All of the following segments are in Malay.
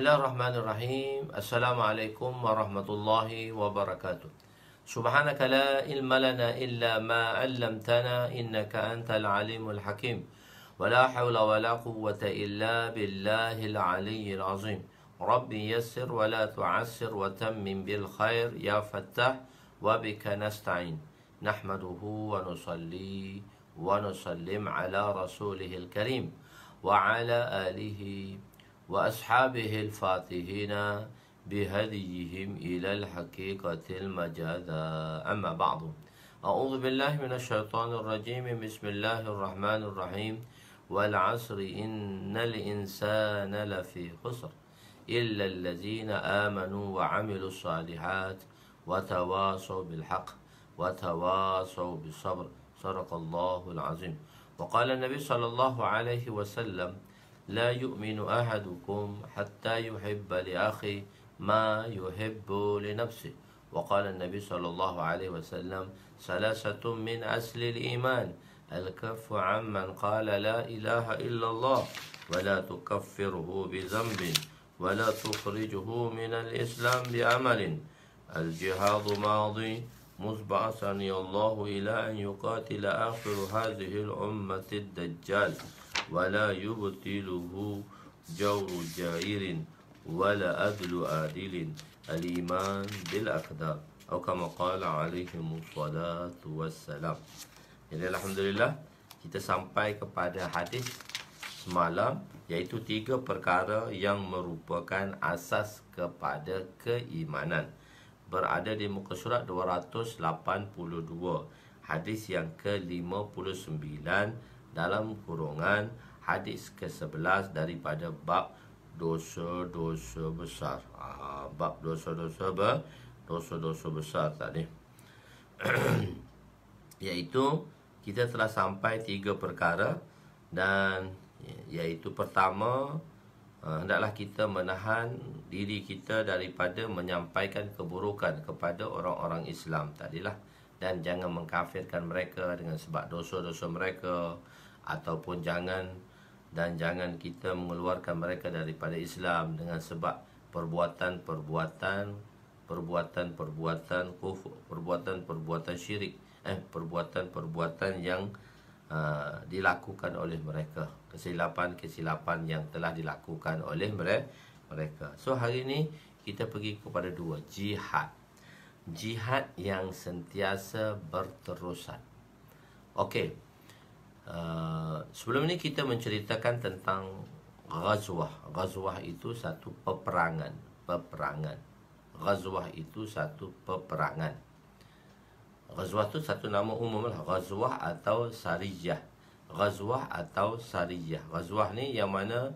Bismillahirrahmanirrahim. Assalamualaikum warahmatullahi wabarakatuh. Subhanaka la ilma lana illa ma 'allamtana innaka antal alimul hakim. Wa la hawla wa la quwwata illa billahil aliyyil azim. Rabbi yassir wa la tu'assir wa tammim bil khair ya fattah wa bika nasta'in. Nahmaduhu wa nusalli wa nusallim ala rasulihil karim wa ala alihi وأصحابه الفاتحين بهديهم إلى الحقيقة المجاذة أما بعد أعوذ بالله من الشيطان الرجيم بسم الله الرحمن الرحيم والعصر إن الإنسان لفي خسر إلا الذين آمنوا وعملوا الصالحات وتواصوا بالحق وتواصوا بالصبر صدق الله العظيم. وقال النبي صلى الله عليه وسلم لا يؤمن أحدكم حتى يحب لأخيه ما يحب لنفسه. وقال النبي صلى الله عليه وسلم ثلاثة من أصل الإيمان الكف عمن قال لا إله إلا الله ولا تكفره بذنب ولا تخرجه من الإسلام بعمل الجهاد ماضي مذ الله إلى أن يقاتل آخر هذه الأمة الدجال ولا يبطله جور جائر ولا أدل آدل الإيمان بالأقدار أو كما قال عليهم الصلاة والسلام. Jadi Alhamdulillah kita sampai kepada hadis semalam, iaitu 3 perkara yang merupakan asas kepada keimanan, berada di muka surat 282, hadis yang ke-59 dalam kurungan hadis ke-11 daripada bab dosa-dosa besar. Bab dosa-dosa besar tadi. Iaitu kita telah sampai 3 perkara, dan iaitu pertama, hendaklah kita menahan diri kita daripada menyampaikan keburukan kepada orang-orang Islam tadilah, dan jangan mengkafirkan mereka dengan sebab dosa-dosa mereka, ataupun jangan kita mengeluarkan mereka daripada Islam dengan sebab perbuatan kufur, perbuatan syirik, perbuatan yang dilakukan oleh mereka, kesilapan yang telah dilakukan oleh mereka. So hari ini kita pergi kepada 2, jihad yang sentiasa berterusan. Okey. Sebelum ini kita menceritakan tentang ghazwah. Ghazwah itu satu peperangan. Ghazwah itu satu peperangan. Ghazwah itu satu nama umum lah. Ghazwah atau sariyah. Ghazwah ni yang mana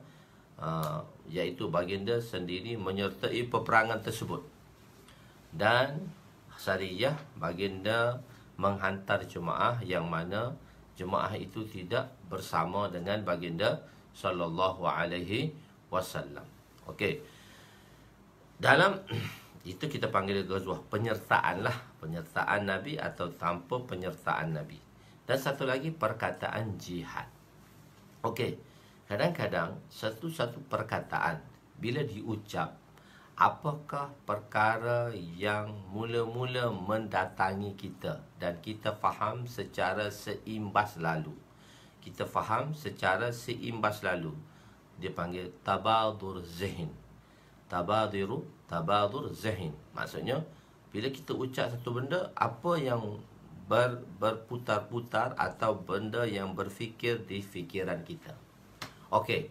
iaitu baginda sendiri menyertai peperangan tersebut. Dan sariyah, baginda menghantar jemaah yang mana jemaah itu tidak bersama dengan baginda sallallahu alaihi wasallam. Okey. Dalam itu kita panggil ghazwah, penyertaan Nabi atau tanpa penyertaan Nabi. Dan satu lagi perkataan jihad. Okey. Kadang-kadang satu perkataan bila diucap, apakah perkara yang mula-mula mendatangi kita dan kita faham secara seimbas lalu. Dia panggil tabadur zihin. Tabadur zihin. Maksudnya bila kita ucap satu benda, apa yang berputar-putar atau benda yang berfikir di fikiran kita. Okey.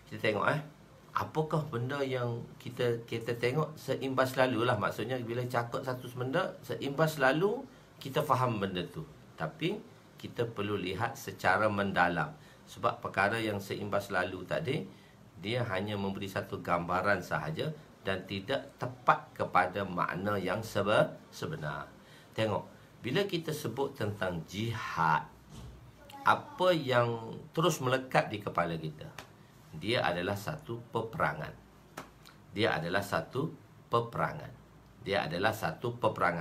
Kita tengok apakah benda yang kita tengok seimbas lalu lah. Maksudnya bila cakap satu benda seimbas lalu, kita faham benda tu. Tapi kita perlu lihat secara mendalam. Sebab perkara yang seimbas lalu tadi, dia hanya memberi satu gambaran sahaja dan tidak tepat kepada makna yang sebenar. Tengok, bila kita sebut tentang jihad, apa yang terus melekat di kepala kita? Dia adalah satu peperangan.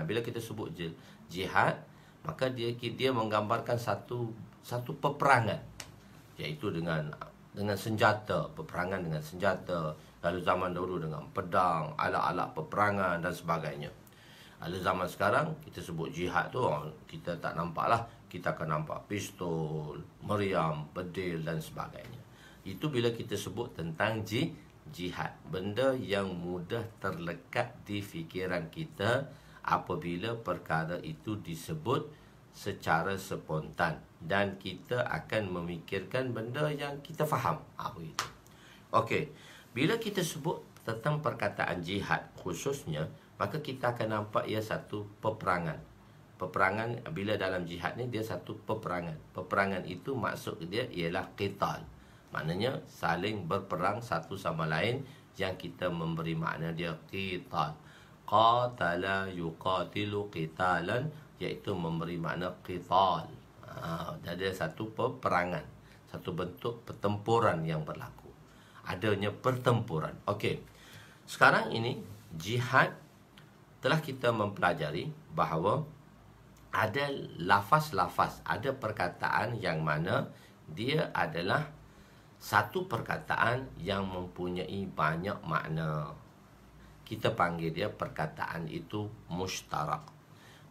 Bila kita sebut jihad, maka dia menggambarkan satu peperangan, iaitu dengan senjata, peperangan dengan senjata, Kalau zaman dahulu dengan pedang, alat-alat peperangan dan sebagainya. Kalau zaman sekarang kita sebut jihad tu, kita tak nampak lah. Kita akan nampak pistol, meriam, pedil dan sebagainya. Itu bila kita sebut tentang jihad. Benda yang mudah terlekat di fikiran kita apabila perkara itu disebut secara spontan. Dan kita akan memikirkan benda yang kita faham. Begitu. Okey. Bila kita sebut tentang perkataan jihad khususnya, maka kita akan nampak ia satu peperangan. Peperangan, bila dalam jihad ni dia satu peperangan. Peperangan itu maksud dia ialah qital. Maknanya saling berperang satu sama lain, yang kita memberi makna dia qital. Qatala yuqatilu qitalan, iaitu memberi makna qital. Jadi satu peperangan, satu bentuk pertempuran yang berlaku. Adanya pertempuran. Okey. Sekarang ini jihad telah kita mempelajari bahawa ada lafaz-lafaz, ada perkataan yang mana dia adalah satu perkataan yang mempunyai banyak makna. Kita panggil dia perkataan itu mushtarak.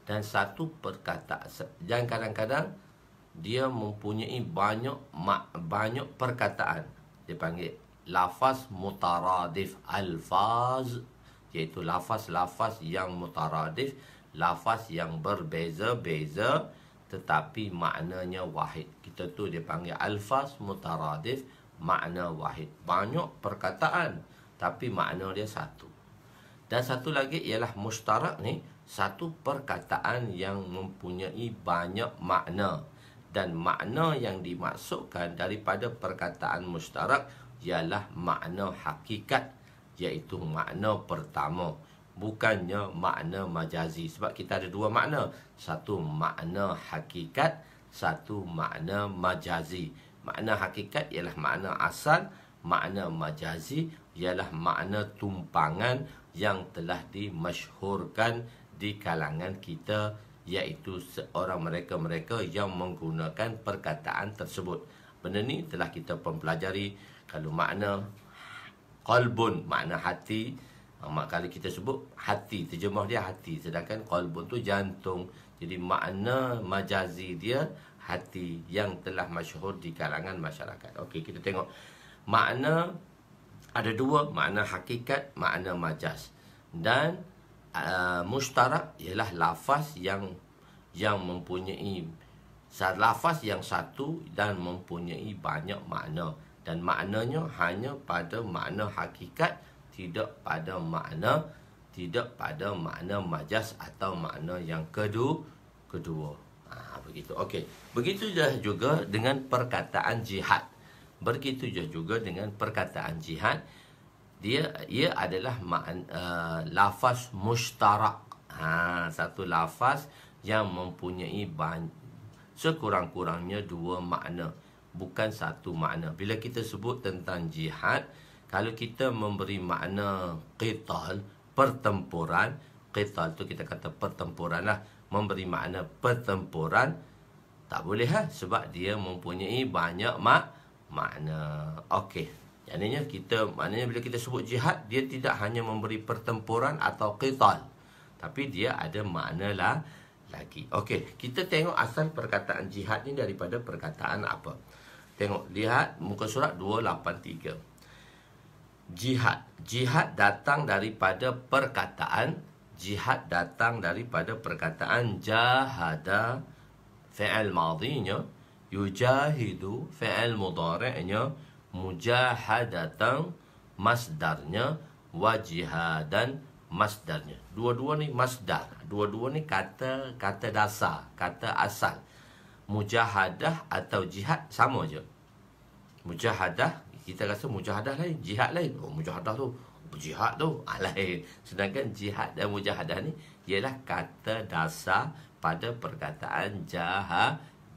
Dan satu perkataan, dan kadang-kadang dia mempunyai banyak perkataan. Dia panggil lafaz mutaradif, alfaz, iaitu lafaz-lafaz yang mutaradif, lafaz yang berbeza-beza tetapi maknanya wahid. Kita tu dia panggil alfaz mutaradif, makna wahid. Banyak perkataan tapi makna dia satu. Dan satu lagi ialah mushtarak ni, satu perkataan yang mempunyai banyak makna. Dan makna yang dimaksudkan daripada perkataan mushtarak ialah makna hakikat, iaitu makna pertama, bukannya makna majazi. Sebab kita ada dua makna, satu makna hakikat, satu makna majazi. Makna hakikat ialah makna asal, makna majazi ialah makna tumpangan yang telah dimasyhurkan di kalangan kita, iaitu seorang mereka-mereka yang menggunakan perkataan tersebut. Benda ni telah kita pelajari. Kalau makna qalbun, makna hati, kalau kita sebut hati, terjemah dia hati, sedangkan qalbun tu jantung. Jadi makna majazi dia hati, yang telah masyhur di kalangan masyarakat. Okey, kita tengok makna. Ada dua, makna hakikat, makna majaz. Dan mushtarak ialah lafaz yang mempunyai lafaz yang satu dan mempunyai banyak makna. Dan maknanya hanya pada makna hakikat, tidak pada makna majaz atau makna yang kedua. Begitu. Okey. Begitu juga dengan perkataan jihad. Begitu juga dengan perkataan jihad. Ia adalah lafaz mushtarak. Satu lafaz yang mempunyai sekurang-kurangnya dua makna, bukan satu makna. Bila kita sebut tentang jihad, kalau kita memberi makna qital, pertempuran, qital tu kita kata pertempuran lah, memberi makna pertempuran, tak boleh sebab dia mempunyai banyak makna. Okey. Maknanya bila kita sebut jihad, dia tidak hanya memberi pertempuran atau qital, tapi dia ada makna lagi. Okey, kita tengok asal perkataan jihad ni daripada perkataan apa. Tengok, lihat muka surat 283. Jihad datang daripada perkataan jahada, fi'il madhinya, yujahidu fi'il mudhari'nya, mujahadatan masdarnya, wajihadan masdarnya. Dua-dua ni masdar. Dua-dua ni kata dasar, kata asal. Mujahadah atau jihad sama je. Mujahadah, kita rasa mujahadah lain, jihad lain. Mujahadah tu berjihad tu lain. Sedangkan jihad dan mujahadah ni ialah kata dasar pada perkataan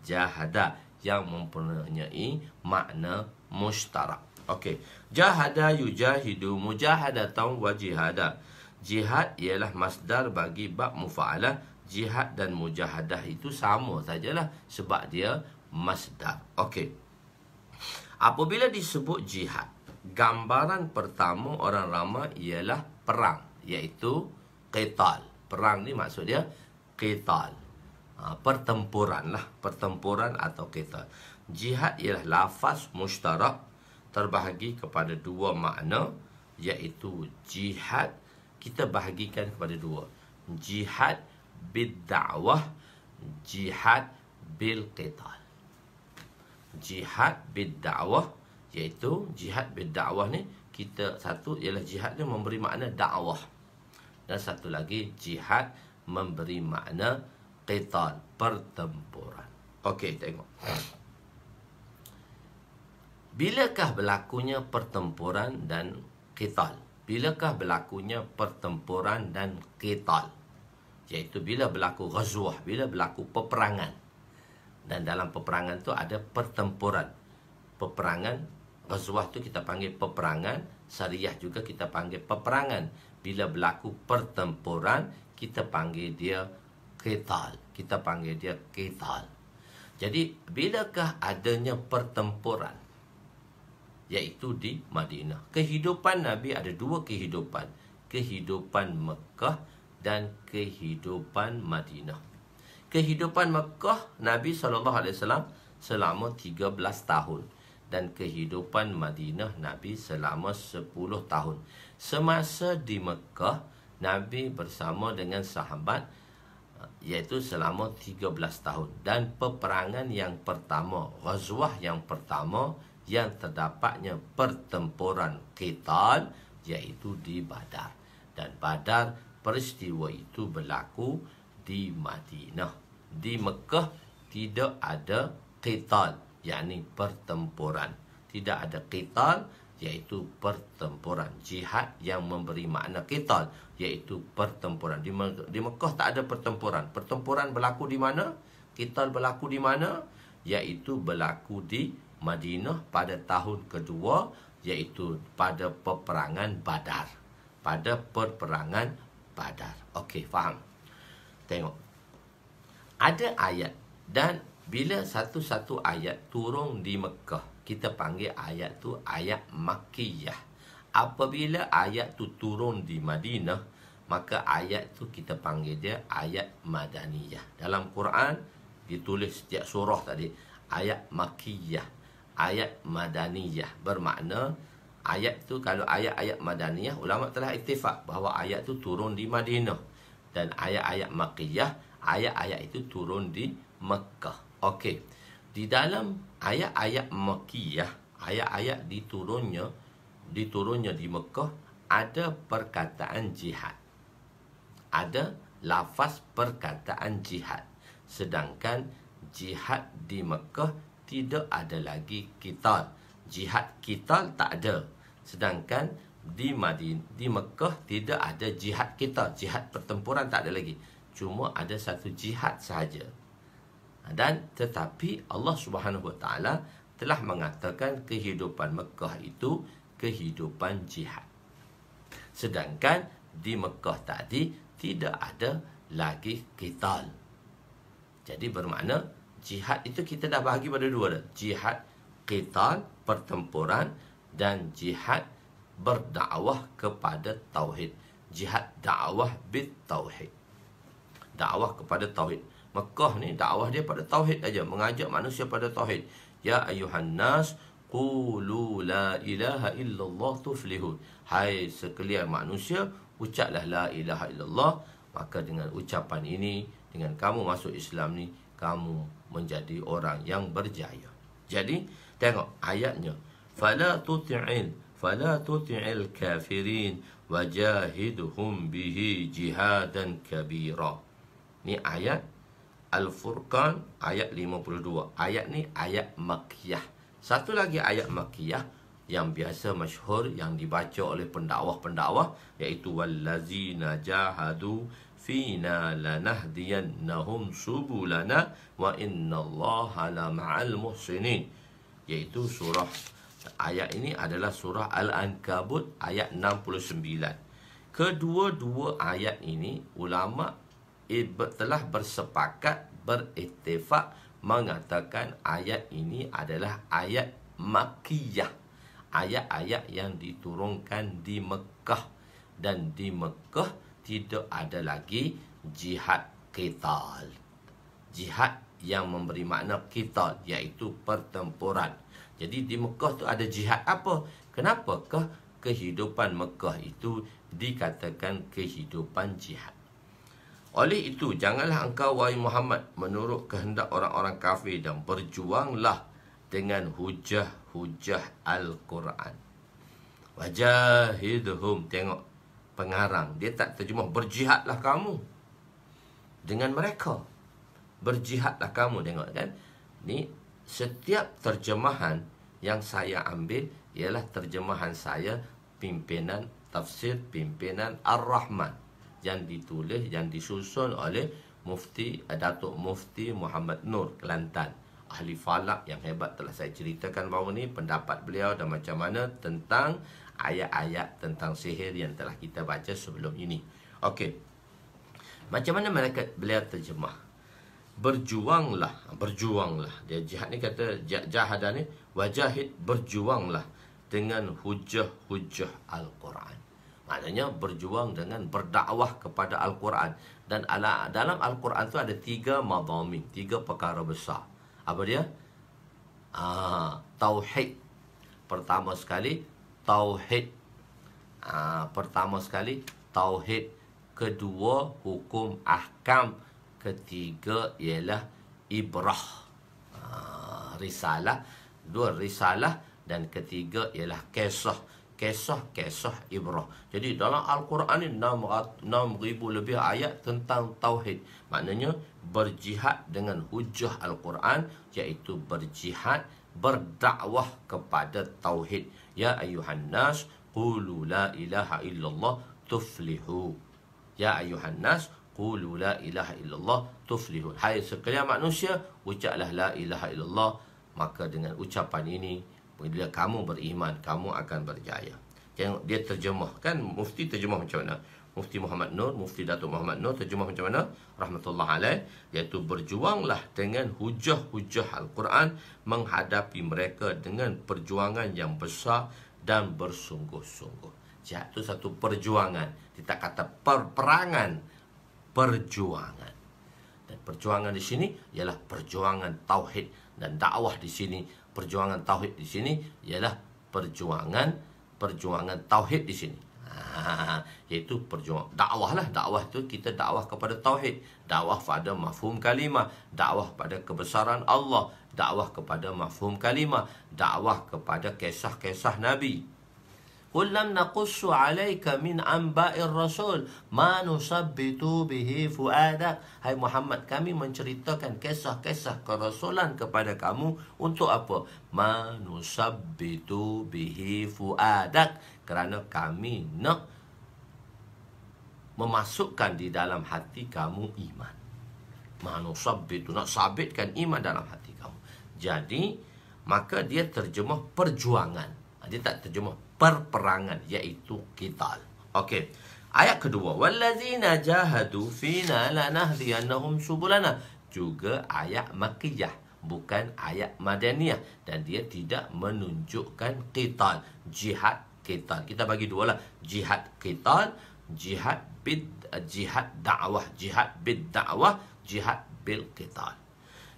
jahada yang mempunyai makna mushtarak. Okey. Jahada yujahidu mujahadatan wa jihada. Jihad ialah masdar bagi bab mufa'alah. Jihad dan mujahadah itu sama sajalah sebab dia masdar. Okey. Apabila disebut jihad, gambaran pertama orang ramai ialah perang, iaitu qital. Perang ni maksud dia qital. Pertempuran lah, pertempuran atau qital. Jihad ialah lafaz mushtarak terbahagi kepada dua makna, iaitu jihad kita bahagikan kepada dua. Jihad bid-da'wah, jihad bil-qital. Jihad bid-da'wah, iaitu jihad bid-da'wah ni kita satu ialah jihad ni memberi makna dakwah. Dan satu lagi jihad memberi makna qital, pertempuran. Okey, tengok. Bilakah berlakunya pertempuran dan qital? Bilakah berlakunya pertempuran dan qital? Iaitu bila berlaku ghazwah, bila berlaku peperangan. Dan dalam peperangan tu ada pertempuran. Peperangan, ghazwah tu kita panggil peperangan, syariah juga kita panggil peperangan. Bila berlaku pertempuran, kita panggil dia qital. Kita panggil dia qital. Jadi, bilakah adanya pertempuran? Iaitu di Madinah. Kehidupan Nabi ada dua kehidupan. Kehidupan Mekah dan kehidupan Madinah. Kehidupan Mekah, Nabi SAW selama 13 tahun. Dan kehidupan Madinah, Nabi selama 10 tahun. Semasa di Mekah, Nabi bersama dengan sahabat, iaitu selama 13 tahun. Dan peperangan yang pertama, ghazwah yang pertama, yang terdapatnya pertempuran qital, iaitu di Badar. Dan Badar, peristiwa itu berlaku di Madinah. Di Mekah tidak ada qital, yakni pertempuran. Tidak ada qital, iaitu pertempuran. Jihad yang memberi makna qital, iaitu pertempuran. Di Mekah tak ada pertempuran. Pertempuran berlaku di mana? Qital berlaku di mana? Iaitu berlaku di Madinah pada tahun kedua, iaitu pada peperangan Badar. Pada peperangan Badar. Okey, faham? Tengok. Ada ayat, dan bila satu-satu ayat turun di Mekah, kita panggil ayat tu ayat Makkiyah. Apabila ayat tu turun di Madinah, maka ayat tu kita panggil dia ayat Madaniyah. Dalam Quran ditulis setiap surah tadi ayat Makkiyah, ayat Madaniyah. Bermakna ayat tu, kalau ayat-ayat Madaniyah, ulama telah ittifaq bahawa ayat tu turun di Madinah. Dan ayat-ayat Makkiyah, ayat-ayat itu turun di Mekah. Okey. Di dalam ayat-ayat Makkiyah, ayat-ayat diturunnya di Mekah, ada perkataan jihad. Ada lafaz perkataan jihad. Sedangkan jihad di Mekah tidak ada lagi qital. Jihad qital tak ada. Sedangkan di Mekah tidak ada jihad qital. Jihad pertempuran tak ada lagi. Cuma ada satu jihad sahaja. Dan tetapi Allah Subhanahu Wa Taala telah mengatakan kehidupan Mekah itu kehidupan jihad. Sedangkan di Mekah tadi tidak ada lagi qital. Jadi bermakna jihad itu kita dah bahagi pada dua dah. Jihad qital, pertempuran, dan jihad berdakwah kepada tauhid. Jihad dakwah bit tauhid. Dakwah kepada tauhid. Mekah ni dakwah dia pada tauhid aja, mengajak manusia pada tauhid. Ya ayuhan nas qulu la ilaha illallah tuflihun. Hai sekalian manusia, ucaplah la ilaha illallah, maka dengan ucapan ini, dengan kamu masuk Islam ni, kamu menjadi orang yang berjaya. Jadi tengok ayatnya, fala tuti'il kafirin wajahidhum bihi jihadan kabira. Ni ayat Al-Furqan ayat 52. Ayat ni ayat Makkiyah. Satu lagi ayat Makkiyah yang biasa masyhur, yang dibaca oleh pendakwah-pendakwah, iaitu wallazina jahadu fina lanahdiyannahum subulana wa innallaha la ma'al muhsinin. Iaitu surah, ayat ini adalah surah Al-Ankabut ayat 69. Kedua-dua ayat ini ulama telah bersepakat, berittifaq mengatakan ayat ini adalah ayat Makkiyah. ayat-ayat yang diturunkan di Mekah. Dan di Mekah tidak ada lagi jihad qital. Jihad yang memberi makna qital, iaitu pertempuran. Jadi di Mekah tu ada jihad apa? Kenapakah kehidupan Mekah itu dikatakan kehidupan jihad? Oleh itu, janganlah engkau, wahai Muhammad, menurut kehendak orang-orang kafir, dan berjuanglah dengan hujah-hujah Al-Quran. Wajahidhum, tengok pengarang, dia tak terjemah berjihadlah kamu dengan mereka. Berjihadlah kamu, tengok kan. Ni setiap terjemahan yang saya ambil ialah terjemahan saya, pimpinan tafsir pimpinan Ar-Rahman, yang ditulis, yang disusun oleh Mufti Datuk Mufti Muhammad Nur Kelantan, ahli falak yang hebat. Telah saya ceritakan bahawa ni pendapat beliau dan macam mana tentang ayat-ayat tentang sihir yang telah kita baca sebelum ini. Okey, macam mana beliau terjemah? Berjuanglah. Dia jihad ni kata jahadah ni, wajahid, berjuanglah dengan hujah-hujah Al-Quran. Maknanya berjuang dengan berdakwah kepada Al-Quran. Dan dalam Al-Quran tu ada 3 madhamin, 3 perkara besar. Apa dia? Tauhid. Pertama sekali tauhid. Kedua, hukum ahkam. Ketiga ialah ibrah, risalah. 2 risalah. Dan ketiga ialah kisah ibrah. Jadi dalam Al-Quran ni 6,000 lebih ayat tentang tauhid. Maknanya berjihad dengan hujah Al-Quran, iaitu berjihad, berdakwah kepada tauhid. Ya ayuhan nas qulu la ilaha illallah tuflihu. Ya ayuhan nas qulu la ilaha illallah tuflihu. Hai sekalian manusia, ucaplah la ilaha illallah. Maka dengan ucapan ini, bila kamu beriman, kamu akan berjaya. Tengok dia terjemah kan, Mufti terjemah macam mana? Mufti Muhammad Nur, Mufti Datuk Muhammad Nur terjemah macam mana? Rahmatullah alaih, iaitu berjuanglah dengan hujah-hujah Al-Quran, menghadapi mereka dengan perjuangan yang besar dan bersungguh-sungguh. Jihad itu satu perjuangan. Kita kata perperangan, perjuangan. Dan perjuangan di sini ialah perjuangan tauhid, dan dakwah di sini, perjuangan tauhid di sini ialah perjuangan tauhid di sini. Iaitu perjuangan dakwah lah. Dakwah itu kita dakwah kepada tauhid, dakwah pada mafhum kalimah, dakwah pada kebesaran Allah, dakwah kepada mafhum kalimah, dakwah kepada kisah-kisah Nabi. Qul lam naqussu 'alaika min anba'ir rasul ma nusabbitu bihi fuadak. Hai Muhammad, kami menceritakan kisah-kisah kerasulan kepada kamu untuk apa? Ma nusabbitu bihi fuadak, kerana kami nak memasukkan di dalam hati kamu iman. Ma nusabbitu, nak sabitkan iman dalam hati kamu. Jadi maka dia terjemah perjuangan, dia tak terjemah perperangan, iaitu qital. Okey. Ayat kedua, wallazina jahadu fina lanahdiyannahum subulana. Juga ayat makkiyah, bukan ayat madaniyah, dan dia tidak menunjukkan qital, jihad qital. Kita bagi dua lah, jihad qital, jihad dakwah, jihad bid dakwah, jihad bil qital.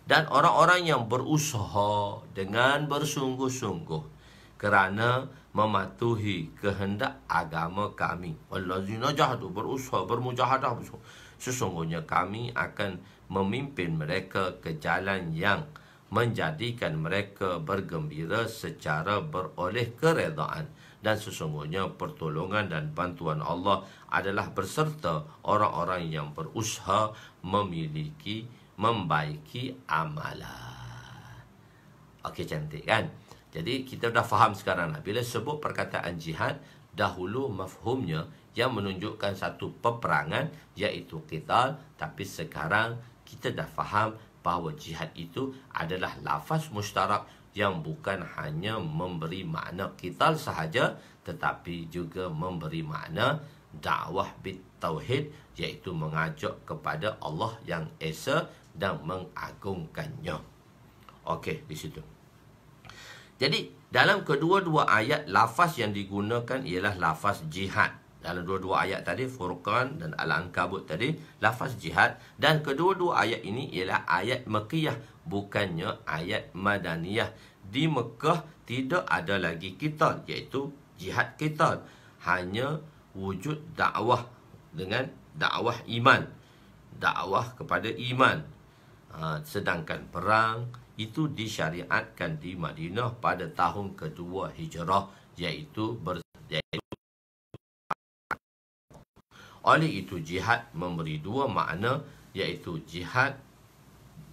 Dan orang-orang yang berusaha dengan bersungguh-sungguh kerana mematuhi kehendak agama kami. Wallazina jahadu, berusaha, bermujahadah, sesungguhnya kami akan memimpin mereka ke jalan yang menjadikan mereka bergembira secara beroleh keredaan. Dan sesungguhnya pertolongan dan bantuan Allah adalah berserta orang-orang yang berusaha membaiki amalan. Okey, cantik kan? Jadi kita dah faham sekarang lah. Bila sebut perkataan jihad, dahulu mafhumnya yang menunjukkan satu peperangan, iaitu qital. Tapi sekarang kita dah faham bahawa jihad itu adalah lafaz mustarak yang bukan hanya memberi makna qital sahaja, tetapi juga memberi makna dakwah bit tauhid, iaitu mengajak kepada Allah yang Esa dan mengagungkannya. Okey, di situ. Jadi dalam kedua-dua ayat, lafaz yang digunakan ialah lafaz jihad. Dalam dua-dua ayat tadi, Furqan dan Al-Ankabut tadi, lafaz jihad. Dan kedua-dua ayat ini ialah ayat Makkiyah, bukannya ayat Madaniyah. Di Mekah tidak ada lagi qital, iaitu jihad qital. Hanya wujud dakwah dengan dakwah iman, dakwah kepada iman. Sedangkan perang itu disyariatkan di Madinah pada tahun kedua Hijrah, iaitu oleh itu jihad memberi dua makna, iaitu jihad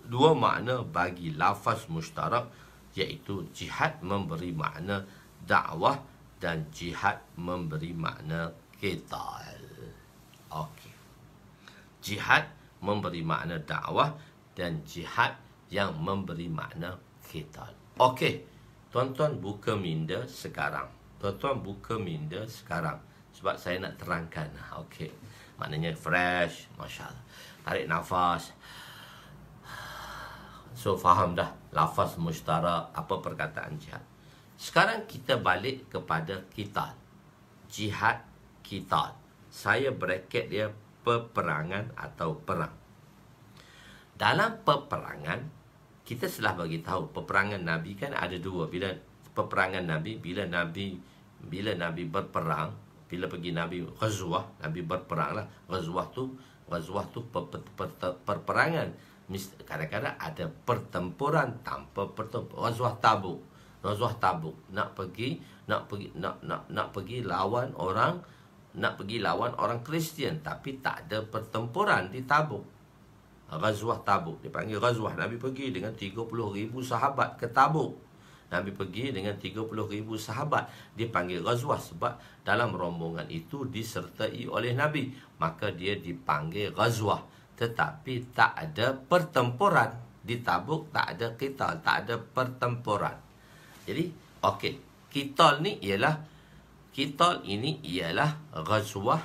dua makna bagi lafaz mushtarak, iaitu jihad memberi makna dakwah dan jihad memberi makna qital. Okey. Jihad memberi makna dakwah dan jihad yang memberi makna qital. Okey. Tuan-tuan buka minda sekarang. Tuan-tuan buka minda sekarang. Sebab saya nak terangkan. Okey. Maknanya fresh. Masya Allah. Tarik nafas. So, faham dah lafaz mushtarak, apa perkataan jihad. Sekarang kita balik kepada qital. Jihad, qital. Saya bracket dia peperangan atau perang. Dalam peperangan, kita telah bagi tahu peperangan Nabi kan ada dua. Bila peperangan Nabi, bila Nabi berperang, bila pergi Nabi ghazwah, Nabi berperang lah. Ghazwah tu perperangan. Kadang-kadang ada pertempuran tanpa pertempuran. Ghazwah Tabuk nak pergi lawan orang Kristian, tapi tak ada pertempuran di Tabuk. Ghazwah Tabuk dipanggil ghazwah. Nabi pergi dengan 30,000 sahabat ke Tabuk. Nabi pergi dengan 30,000 sahabat, dipanggil ghazwah sebab dalam rombongan itu disertai oleh Nabi, maka dia dipanggil ghazwah. Tetapi tak ada pertempuran di Tabuk, tak ada qital, tak ada pertempuran. Jadi, okey, qital ini ialah ghazwah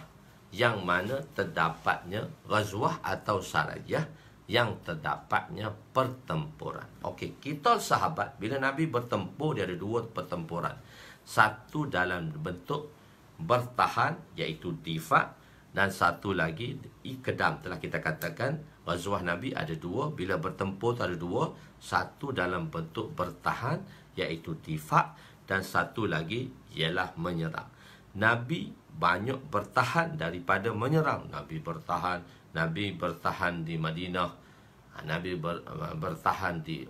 yang mana terdapatnya ghazwah atau sarajah yang terdapatnya pertempuran. Okey, qital sahabat, bila Nabi bertempur, dia ada dua pertempuran. Satu dalam bentuk bertahan, iaitu difak, dan satu lagi iqdam. Telah kita katakan ghazwah Nabi ada dua, bila bertempur ada dua. Satu dalam bentuk bertahan, iaitu difak, dan satu lagi ialah menyerang. Nabi banyak bertahan daripada menyerang. Nabi bertahan di Madinah, Nabi bertahan di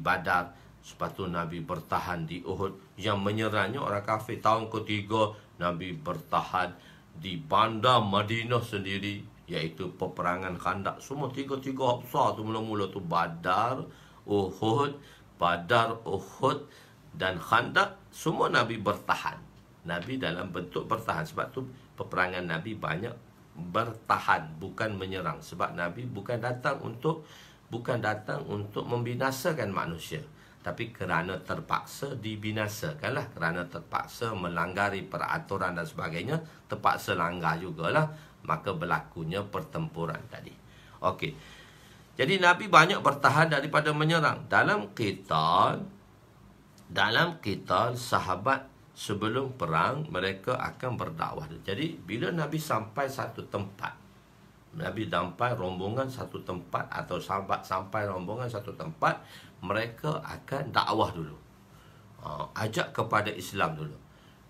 Badar, lepas tu Nabi bertahan di Uhud. Yang menyerangnya orang kafir. Tahun ketiga Nabi bertahan di bandar Madinah sendiri, iaitu peperangan Khandak. Semua tiga-tiga besar tu, mula-mula tu Badar, Uhud dan Khandak. Semua Nabi bertahan. Nabi dalam bentuk bertahan. Sebab tu peperangan Nabi banyak bertahan, bukan menyerang. Sebab Nabi bukan datang untuk membinasakan manusia, tapi kerana terpaksa dibinasakanlah. Kerana terpaksa melanggari peraturan dan sebagainya, terpaksa langgar jugalah, maka berlakunya pertempuran tadi. Okey. Jadi Nabi banyak bertahan daripada menyerang. Dalam qital sahabat sebelum perang mereka akan berdakwah. Jadi bila Nabi sampai satu tempat, Nabi sampai rombongan satu tempat, atau sahabat sampai rombongan satu tempat, mereka akan dakwah dulu. Ajak kepada Islam dulu.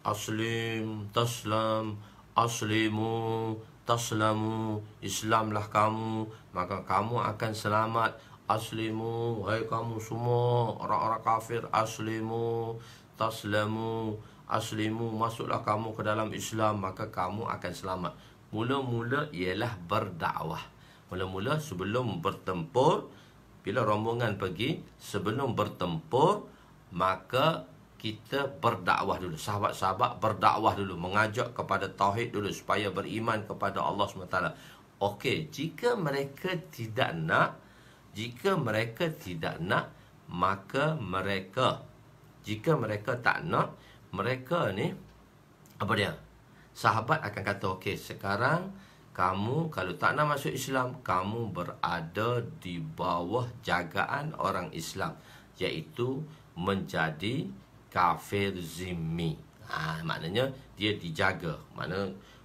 Aslim, taslam, aslimu, taslamu. Islamlah kamu, maka kamu akan selamat. Aslimu, hai kamu semua orang-orang kafir, aslimu, taslamu, aslimu, masuklah kamu ke dalam Islam, maka kamu akan selamat. Mula-mula ialah berdakwah. Mula-mula sebelum bertempur, bila rombongan pergi, sebelum bertempur, maka kita berdakwah dulu. Sahabat-sahabat berdakwah dulu, mengajak kepada tauhid dulu, supaya beriman kepada Allah SWT. Okey, jika mereka tidak nak, maka jika mereka tak nak, mereka ni, apa dia? Sahabat akan kata, okey, sekarang kamu kalau tak nak masuk Islam, kamu berada di bawah jagaan orang Islam, iaitu menjadi kafir zimmi. Maknanya dia dijaga.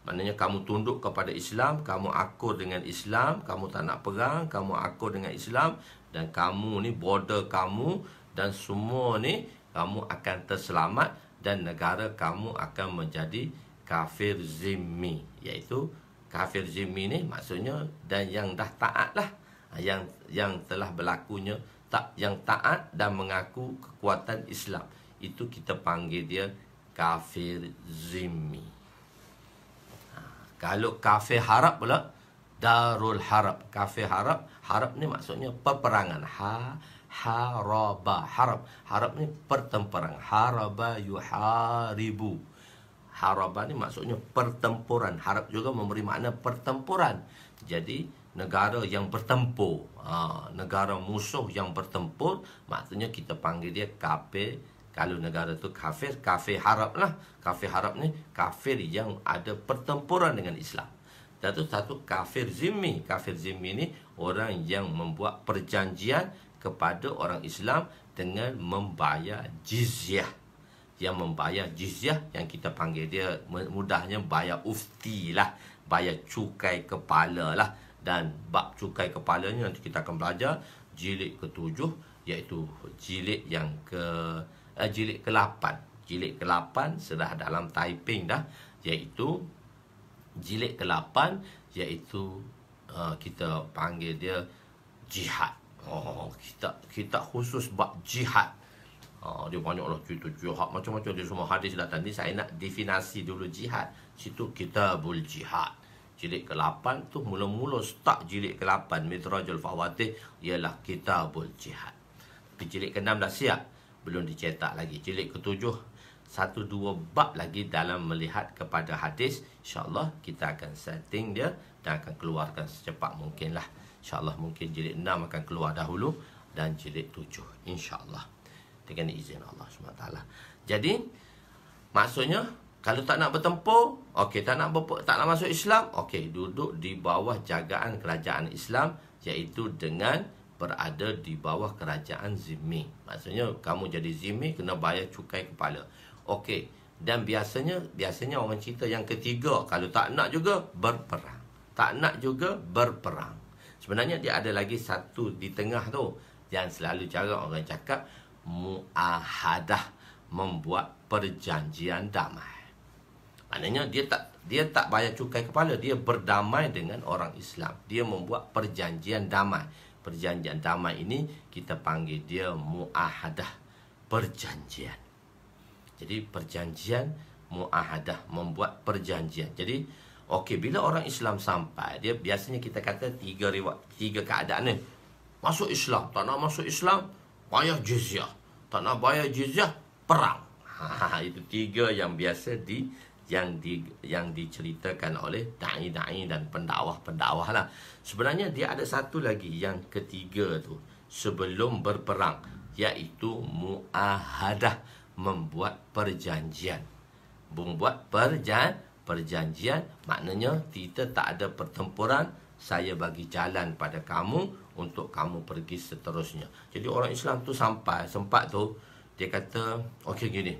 Maknanya kamu tunduk kepada Islam, kamu akur dengan Islam, kamu tak nak perang, kamu akur dengan Islam, dan kamu ni border kamu dan semua ni kamu akan terselamat, dan negara kamu akan menjadi kafir zimmi. Iaitu kafir zimmi ni maksudnya dan yang dah taat lah, yang telah berlakunya yang taat dan mengaku kekuatan Islam, itu kita panggil dia kafir zimmi. Kalau kafir harab pula, darul harab. Kafir harab, harab ni maksudnya peperangan. Haraba, harab ni pertempuran. Haraba yuharibu. Haraba ni maksudnya pertempuran. Harab juga memberi makna pertempuran. Jadi negara yang bertempur, negara musuh yang bertempur, maksudnya kita panggil dia kafir. Kalau negara tu kafir, kafir harab lah. Kafir harab ni kafir yang ada pertempuran dengan Islam. Dan tu satu kafir zimmi. Kafir zimmi ni orang yang membuat perjanjian kepada orang Islam dengan membayar jizyah. Yang membayar jizyah, yang kita panggil dia mudahnya bayar ufti lah, bayar cukai kepala lah. Dan bab cukai kepalanya nanti kita akan belajar jilid ke-7, iaitu jilid yang jilid ke-8. Jilid ke-8 sudah dalam typing dah, iaitu jilid ke-8, iaitu kita panggil dia jihad. Kita khusus bab jihad. Dia banyaklah cerita jihad, macam-macam dia semua hadis datang. Ni saya nak definasi dulu jihad. Situ kitabul jihad. Jilid ke-8 tu mula-mula start jilid ke-8 Midrajul Fawatih ialah kitabul jihad. Tapi jilid ke-6 dah siap, belum dicetak lagi. Jilid ke-7 1-2 bab lagi dalam melihat kepada hadis. InsyaAllah kita akan setting dia dan akan keluarkan secepat mungkin lah. InsyaAllah mungkin jilid 6 akan keluar dahulu dan jilid 7 InsyaAllah dengan izin Allah SWT. Jadi maksudnya kalau tak nak bertempur, okey, tak nak masuk Islam, okey, duduk di bawah jagaan kerajaan Islam, iaitu dengan berada di bawah kerajaan zimmi. Maksudnya kamu jadi zimmi kena bayar cukai kepala. Okey, dan biasanya orang cerita yang ketiga, kalau tak nak juga berperang. Tak nak juga berperang. Sebenarnya dia ada lagi satu di tengah tu, yang selalu cara orang cakap muahadah, membuat perjanjian damai. Maknanya dia tak bayar cukai kepala, dia berdamai dengan orang Islam. Dia membuat perjanjian damai. Perjanjian damai ini kita panggil dia muahadah, perjanjian. Jadi perjanjian muahadah, membuat perjanjian. Jadi okey, bila orang Islam sampai, dia biasanya kita kata tiga keadaan ni. Masuk Islam, tak nak masuk Islam, bayar jizyah. Tak nak bayar jizyah, perang. Itu tiga yang biasa yang diceritakan oleh da'i-da'i dan pendakwah-pendakwah lah. Sebenarnya dia ada satu lagi yang ketiga tu, sebelum berperang, iaitu muahadah, membuat perjanjian. Membuat perjanjian maknanya kita tak ada pertempuran, saya bagi jalan pada kamu untuk kamu pergi seterusnya. Jadi orang Islam tu sempat tu dia kata, okey gini,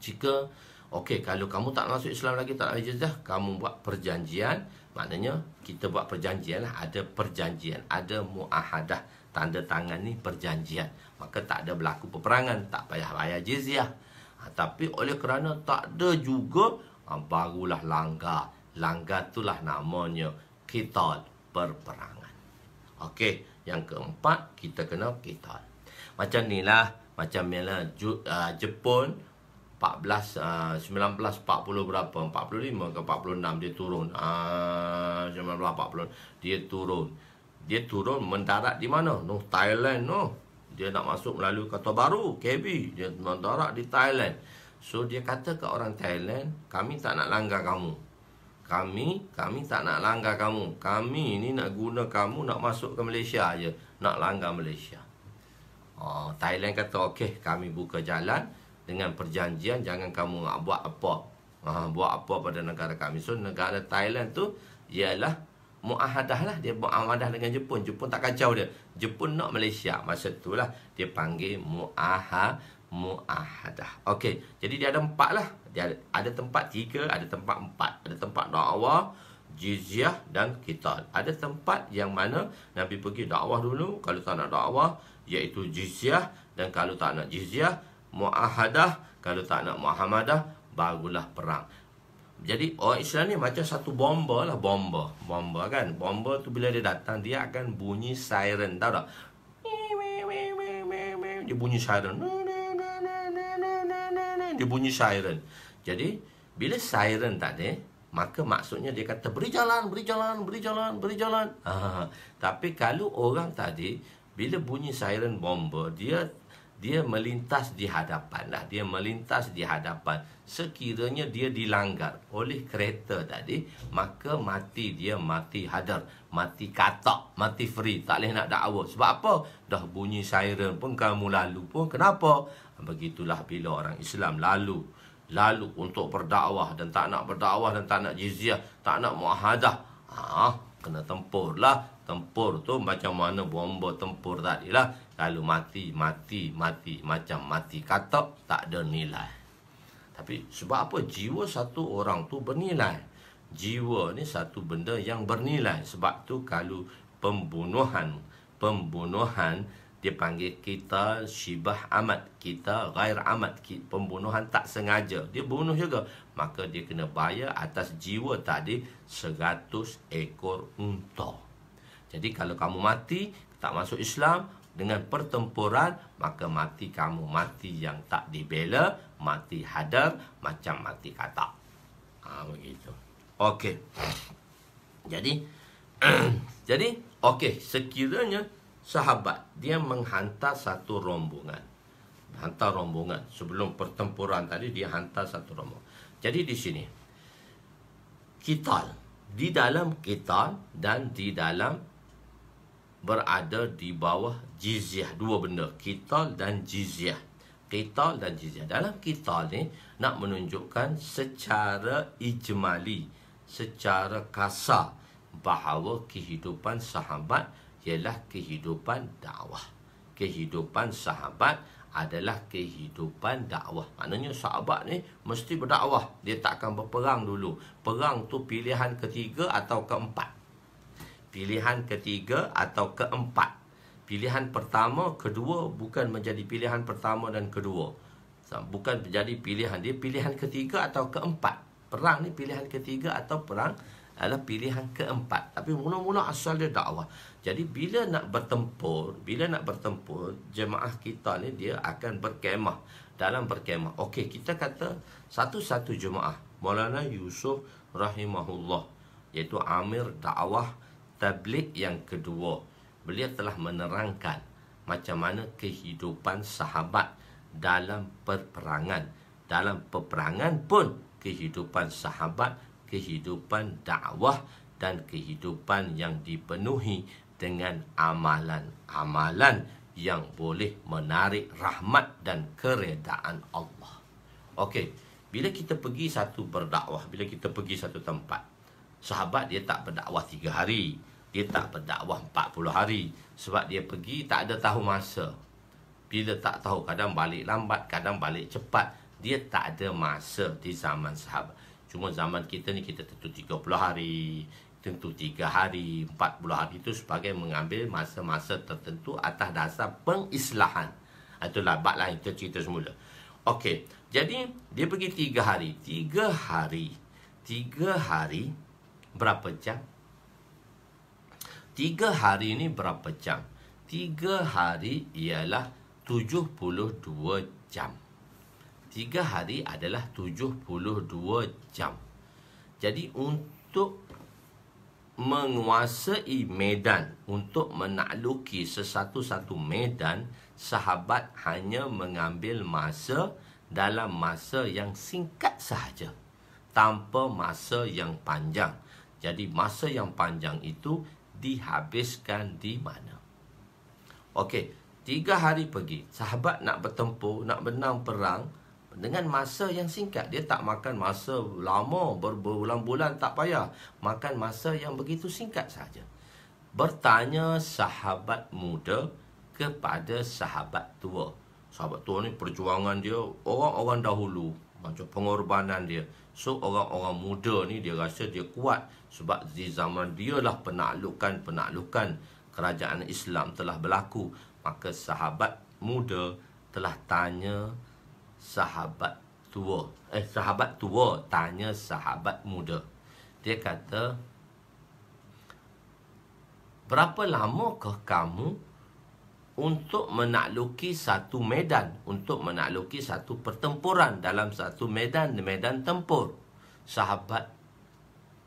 jika okey, kalau kamu tak masuk Islam lagi, tak ada ijazah, kamu buat perjanjian. Maknanya kita buat perjanjian lah. Ada perjanjian, ada muahadah, tanda tangan ni perjanjian. Maka tak ada berlaku peperangan, tak payah bayar jizyah. Tapi oleh kerana tak ada juga, barulah langgar. Langgar itulah namanya qital, perperangan. Okey, yang keempat kita kena qital. Macam ni lah, Jepun 1940 berapa, 45 ke 46 dia turun. 1940 dia turun mendarat di mana? Thailand. Dia nak masuk melalui Kota Baru, KB, dia mendarat di Thailand. So dia kata ke orang Thailand, kami tak nak langgar kamu. Kami tak nak langgar kamu. Kami ni nak guna kamu nak masuk ke Malaysia aja, nak langgar Malaysia. Thailand kata okey, kami buka jalan dengan perjanjian, jangan kamu nak buat apa. Buat apa pada negara kami. So negara Thailand tu ialah muahadah lah. Dia muahadah dengan Jepun. Jepun tak kacau dia. Jepun nak Malaysia. Masa itulah dia panggil muahadah. Okey, jadi dia ada 4 lah. Dia ada tempat 3, ada tempat 4. Ada tempat dakwah, jizyah dan qital. Ada tempat yang mana Nabi pergi dakwah dulu, kalau tak nak dakwah iaitu jizyah, dan kalau tak nak jizyah, muahadah, kalau tak nak muahamadah barulah perang. Jadi orang Islam ni macam satu bomba lah, bomba kan. Bomba tu bila dia datang dia akan bunyi siren, tahu tak? Dia bunyi siren. Dia bunyi siren. Jadi bila siren tadi, maka maksudnya dia kata beri jalan. Tapi kalau orang tadi bila bunyi siren bomba, dia melintas di hadapan lah. Dia melintas di hadapan. Sekiranya dia dilanggar oleh kereta tadi, maka mati dia, mati hadar, mati katak, mati free. Tak boleh nak dakwa. Sebab apa? Dah bunyi siren pun kamu lalu pun. Kenapa? Begitulah bila orang Islam lalu untuk berdakwah dan tak nak berdakwah dan tak nak jizyah, tak nak muahadah, kena tempur lah. Tempur tu macam mana bomba tempur tadi lah. Kalau mati macam mati katak, tak ada nilai. Tapi sebab apa? Jiwa satu orang tu bernilai. Jiwa ni satu benda yang bernilai. Sebab tu kalau pembunuhan dia panggil kita syibah amad, kita ghair amad, pembunuhan tak sengaja, dia bunuh juga, maka dia kena bayar atas jiwa tadi 100 ekor unta. Jadi kalau kamu mati tak masuk Islam dengan pertempuran, maka mati kamu mati yang tak dibela, mati hadar, macam mati katak. Begitu. Okey. Jadi okey, sekiranya sahabat dia menghantar satu rombongan. Hantar rombongan sebelum pertempuran tadi, dia hantar satu rombongan. Jadi di sini qital, di dalam qital dan di dalam berada di bawah jizyah, dua benda, qital dan jizyah. Qital dan jizyah. Dalam qital ni nak menunjukkan secara ijmali, secara kasar, bahawa kehidupan sahabat ialah kehidupan dakwah. Kehidupan sahabat adalah kehidupan dakwah. Maknanya sahabat ni mesti berdakwah. Dia tak akan berperang dulu. Perang tu pilihan ketiga atau keempat. Pilihan ketiga atau keempat. Pilihan pertama, kedua bukan menjadi pilihan pertama dan kedua. Bukan menjadi pilihan. Dia pilihan ketiga atau keempat. Perang ni pilihan ketiga atau perang adalah pilihan keempat. Tapi mula-mula asal dia dakwah. Jadi bila nak bertempur, jemaah kita ni dia akan berkemah. Dalam berkemah, okey, kita kata satu-satu jemaah Maulana Yusuf rahimahullah, iaitu amir dakwah tabligh yang kedua. Beliau telah menerangkan macam mana kehidupan sahabat dalam peperangan. Dalam peperangan pun kehidupan sahabat, kehidupan dakwah dan kehidupan yang dipenuhi dengan amalan-amalan yang boleh menarik rahmat dan keredaan Allah. Okey, bila kita pergi satu berdakwah, bila kita pergi satu tempat, sahabat dia tak berdakwah 3 hari, dia tak berdakwah 40 hari, sebab dia pergi tak ada tahu masa. Bila tak tahu, kadang balik lambat, kadang balik cepat, dia tak ada masa di zaman sahabat. Cuma zaman kita ni kita tentu 30 hari, tentu 3 hari, 40 hari, itu sebagai mengambil masa-masa tertentu atas dasar pengislahan. Itulah bab lain, kita cerita semula. Okey, jadi dia pergi 3 hari. 3 hari berapa jam? 3 hari ni berapa jam? 3 hari ialah 72 jam. 3 hari adalah 72 jam. Jadi untuk menguasai medan, untuk menakluki sesatu-satu medan, sahabat hanya mengambil masa dalam masa yang singkat sahaja, tanpa masa yang panjang. Jadi masa yang panjang itu dihabiskan di mana? Okey, 3 hari pergi, sahabat nak bertempur, nak menang perang dengan masa yang singkat. Dia tak makan masa lama, berbulan-bulan, tak payah. Makan masa yang begitu singkat saja. Bertanya sahabat muda kepada sahabat tua. Sahabat tua ni perjuangan dia orang-orang dahulu, macam pengorbanan dia. So orang-orang muda ni dia rasa dia kuat sebab di zaman dia lah penaklukan kerajaan Islam telah berlaku. Maka sahabat muda telah tanya sahabat tua. Sahabat tua tanya sahabat muda. Dia kata, berapa lamakah kamu untuk menakluki satu medan, untuk menakluki satu pertempuran dalam satu medan tempur? Sahabat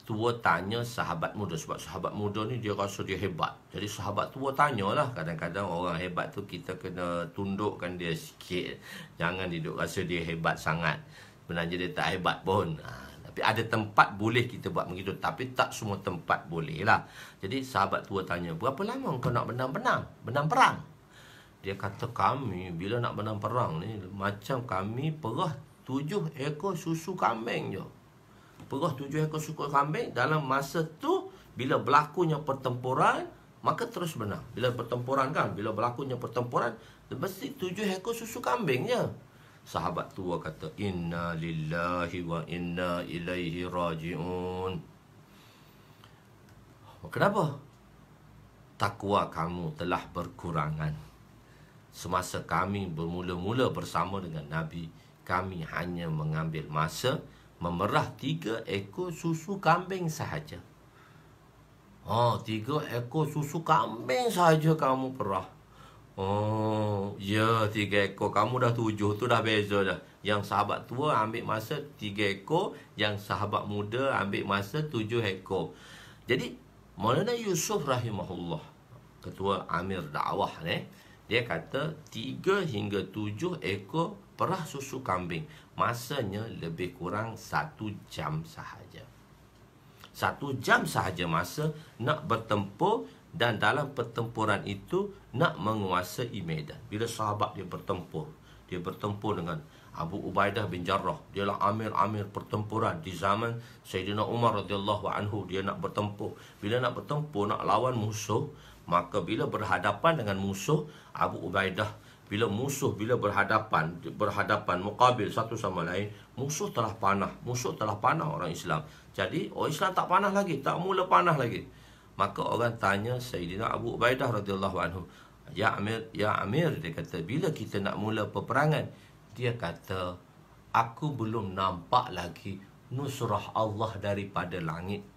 tua tanya sahabat muda, sebab sahabat muda ni dia rasa dia hebat. Jadi sahabat tua tanyalah. Kadang-kadang orang hebat tu kita kena tundukkan dia sikit. Jangan dia rasa dia hebat sangat. Sebenarnya dia tak hebat pun. Tapi ada tempat boleh kita buat begitu, tapi tak semua tempat boleh lah. Jadi sahabat tua tanya, berapa lama kau nak benam perang? Dia kata, kami bila nak benam perang ni macam kami perah 7 ekor susu kambing je. Perah 7 ekor susu kambing. Dalam masa tu bila berlakunya pertempuran, maka terus benam. Bila pertempuran kan, bila berlakunya pertempuran, mesti 7 ekor susu kambing je. Sahabat tua kata, inna lillahi wa inna ilaihi raji'un. Kenapa? Takwa kamu telah berkurangan. Semasa kami bermula-mula bersama dengan Nabi, kami hanya mengambil masa memerah 3 ekor susu kambing sahaja. 3 ekor susu kambing sahaja kamu perah. Ya, 3 ekor. Kamu dah 7, tu dah beza dah. Yang sahabat tua ambil masa 3 ekor, yang sahabat muda ambil masa 7 ekor. Jadi Maulana Yusuf rahimahullah, ketua Amir dakwah ni, dia kata 3 hingga 7 ekor perah susu kambing. Masanya lebih kurang 1 jam sahaja. 1 jam sahaja masa nak bertempur, dan dalam pertempuran itu nak menguasai medan. Bila sahabat dia bertempur dengan Abu Ubaidah bin Jarrah. Dialah amir-amir pertempuran di zaman Sayyidina Umar radhiyallahu anhu. Dia nak bertempur. Bila nak bertempur, nak lawan musuh, maka bila berhadapan dengan musuh, Abu Ubaidah, bila berhadapan muqabil satu sama lain, musuh telah panah orang Islam. Jadi orang Islam tak panah lagi, tak mula panah lagi. Maka orang tanya Sayyidina Abu Ubaidah radhiyallahu anhu, ya Amir, dia kata, bila kita nak mula peperangan? Dia kata, aku belum nampak lagi nusrah Allah daripada langit.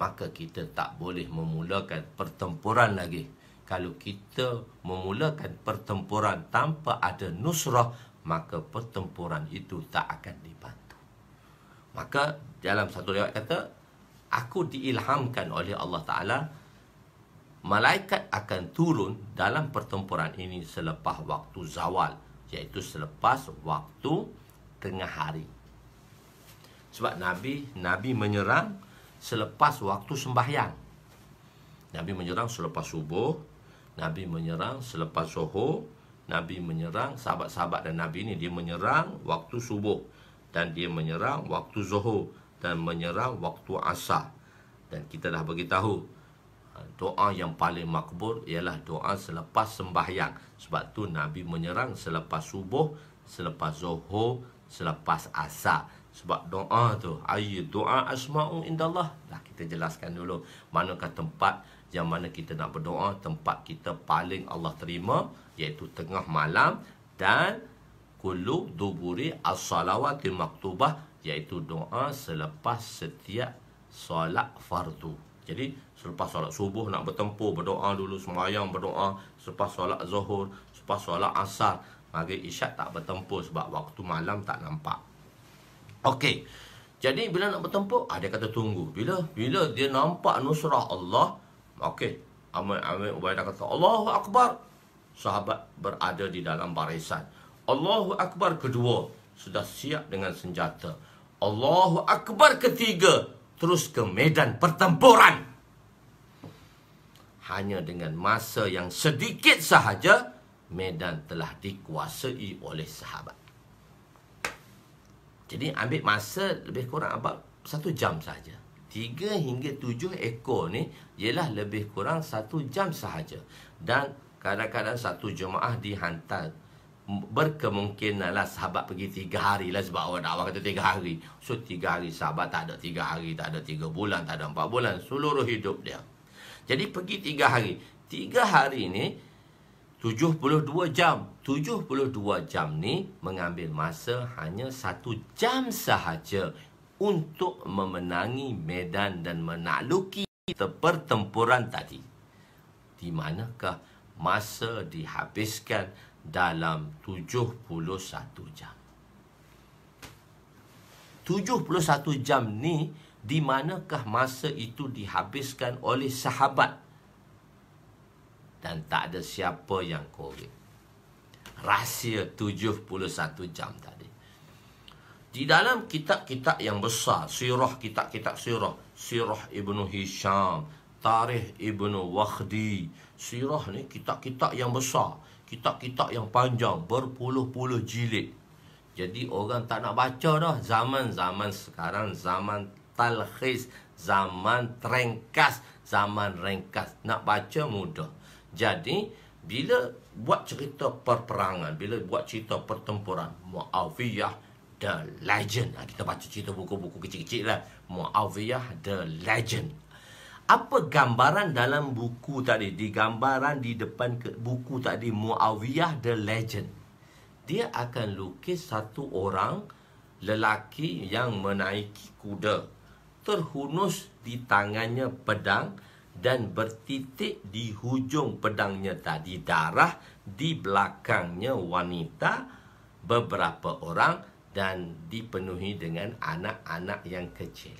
Maka kita tak boleh memulakan pertempuran lagi. Kalau kita memulakan pertempuran tanpa ada nusrah, maka pertempuran itu tak akan dibantu. Maka dalam satu riwayat kata, aku diilhamkan oleh Allah Ta'ala, malaikat akan turun dalam pertempuran ini selepas waktu zawal, iaitu selepas waktu tengah hari. Sebab Nabi menyerang selepas waktu sembahyang. Nabi menyerang selepas subuh, Nabi menyerang selepas zuhur, Nabi menyerang sahabat-sahabat dan Nabi ini, dia menyerang waktu subuh, dan dia menyerang waktu zuhur, dan menyerang waktu asar. Dan kita dah beritahu, doa yang paling makbul ialah doa selepas sembahyang. Sebab tu Nabi menyerang selepas subuh, selepas zuhur, selepas asar. Sebab doa tu, doa asma'u indallah. Dah kita jelaskan dulu manakah tempat yang mana kita nak berdoa. Tempat kita paling Allah terima, iaitu tengah malam, dan kullu duburi as-salawatil maktubah, iaitu doa selepas setiap solat fardu. Jadi selepas solat subuh nak bertempur, berdoa dulu, sembahyang berdoa. Selepas solat zuhur, selepas solat asar, maghrib isyak tak bertempur sebab waktu malam tak nampak. Okey. Jadi bila nak bertempur, dia kata tunggu. Bila dia nampak nusrah Allah, okey, Amir Ubaidah kata, Allahu Akbar. Sahabat berada di dalam barisan. Allahu Akbar kedua, sudah siap dengan senjata. Allahu Akbar ketiga, terus ke medan pertempuran. Hanya dengan masa yang sedikit sahaja, medan telah dikuasai oleh sahabat. Jadi ambil masa lebih kurang about 1 jam sahaja. 3 hingga 7 ekor ni ialah lebih kurang 1 jam sahaja. Dan kadang-kadang satu jemaah dihantar berkemungkinan lah sahabat pergi 3 hari lah, sebab orang dakwah kata 3 hari. So 3 hari sahabat tak ada 3 hari, tak ada 3 bulan, tak ada 4 bulan, seluruh hidup dia. Jadi pergi 3 hari. 3 hari ni 72 jam. 72 jam ni mengambil masa hanya 1 jam sahaja untuk memenangi medan dan menakluki pertempuran tadi. Di manakah masa dihabiskan dalam 71 jam? 71 jam ni, di manakah masa itu dihabiskan oleh sahabat? Dan tak ada siapa yang korek rahsia 71 jam tadi. Di dalam kitab-kitab yang besar, kitab-kitab sirah Ibnu Hisham, Tarikh Ibnu Wakhdi, sirah ni kitab-kitab yang besar, kitab-kitab yang panjang, berpuluh-puluh jilid. Jadi orang tak nak baca dah. Zaman-zaman sekarang, zaman talkhis, zaman ringkas, nak baca mudah. Jadi bila buat cerita perperangan, bila buat cerita pertempuran, Muawiyah the legend. Kita baca cerita buku-buku kecil-kecil lah. Muawiyah the legend. Apa gambaran dalam buku tadi? Di gambaran di depan buku tadi, Muawiyah the legend. Dia akan lukis satu orang lelaki yang menaiki kuda, terhunus di tangannya pedang, dan bertitik di hujung pedangnya tadi darah, di belakangnya wanita, beberapa orang, dan dipenuhi dengan anak-anak yang kecil.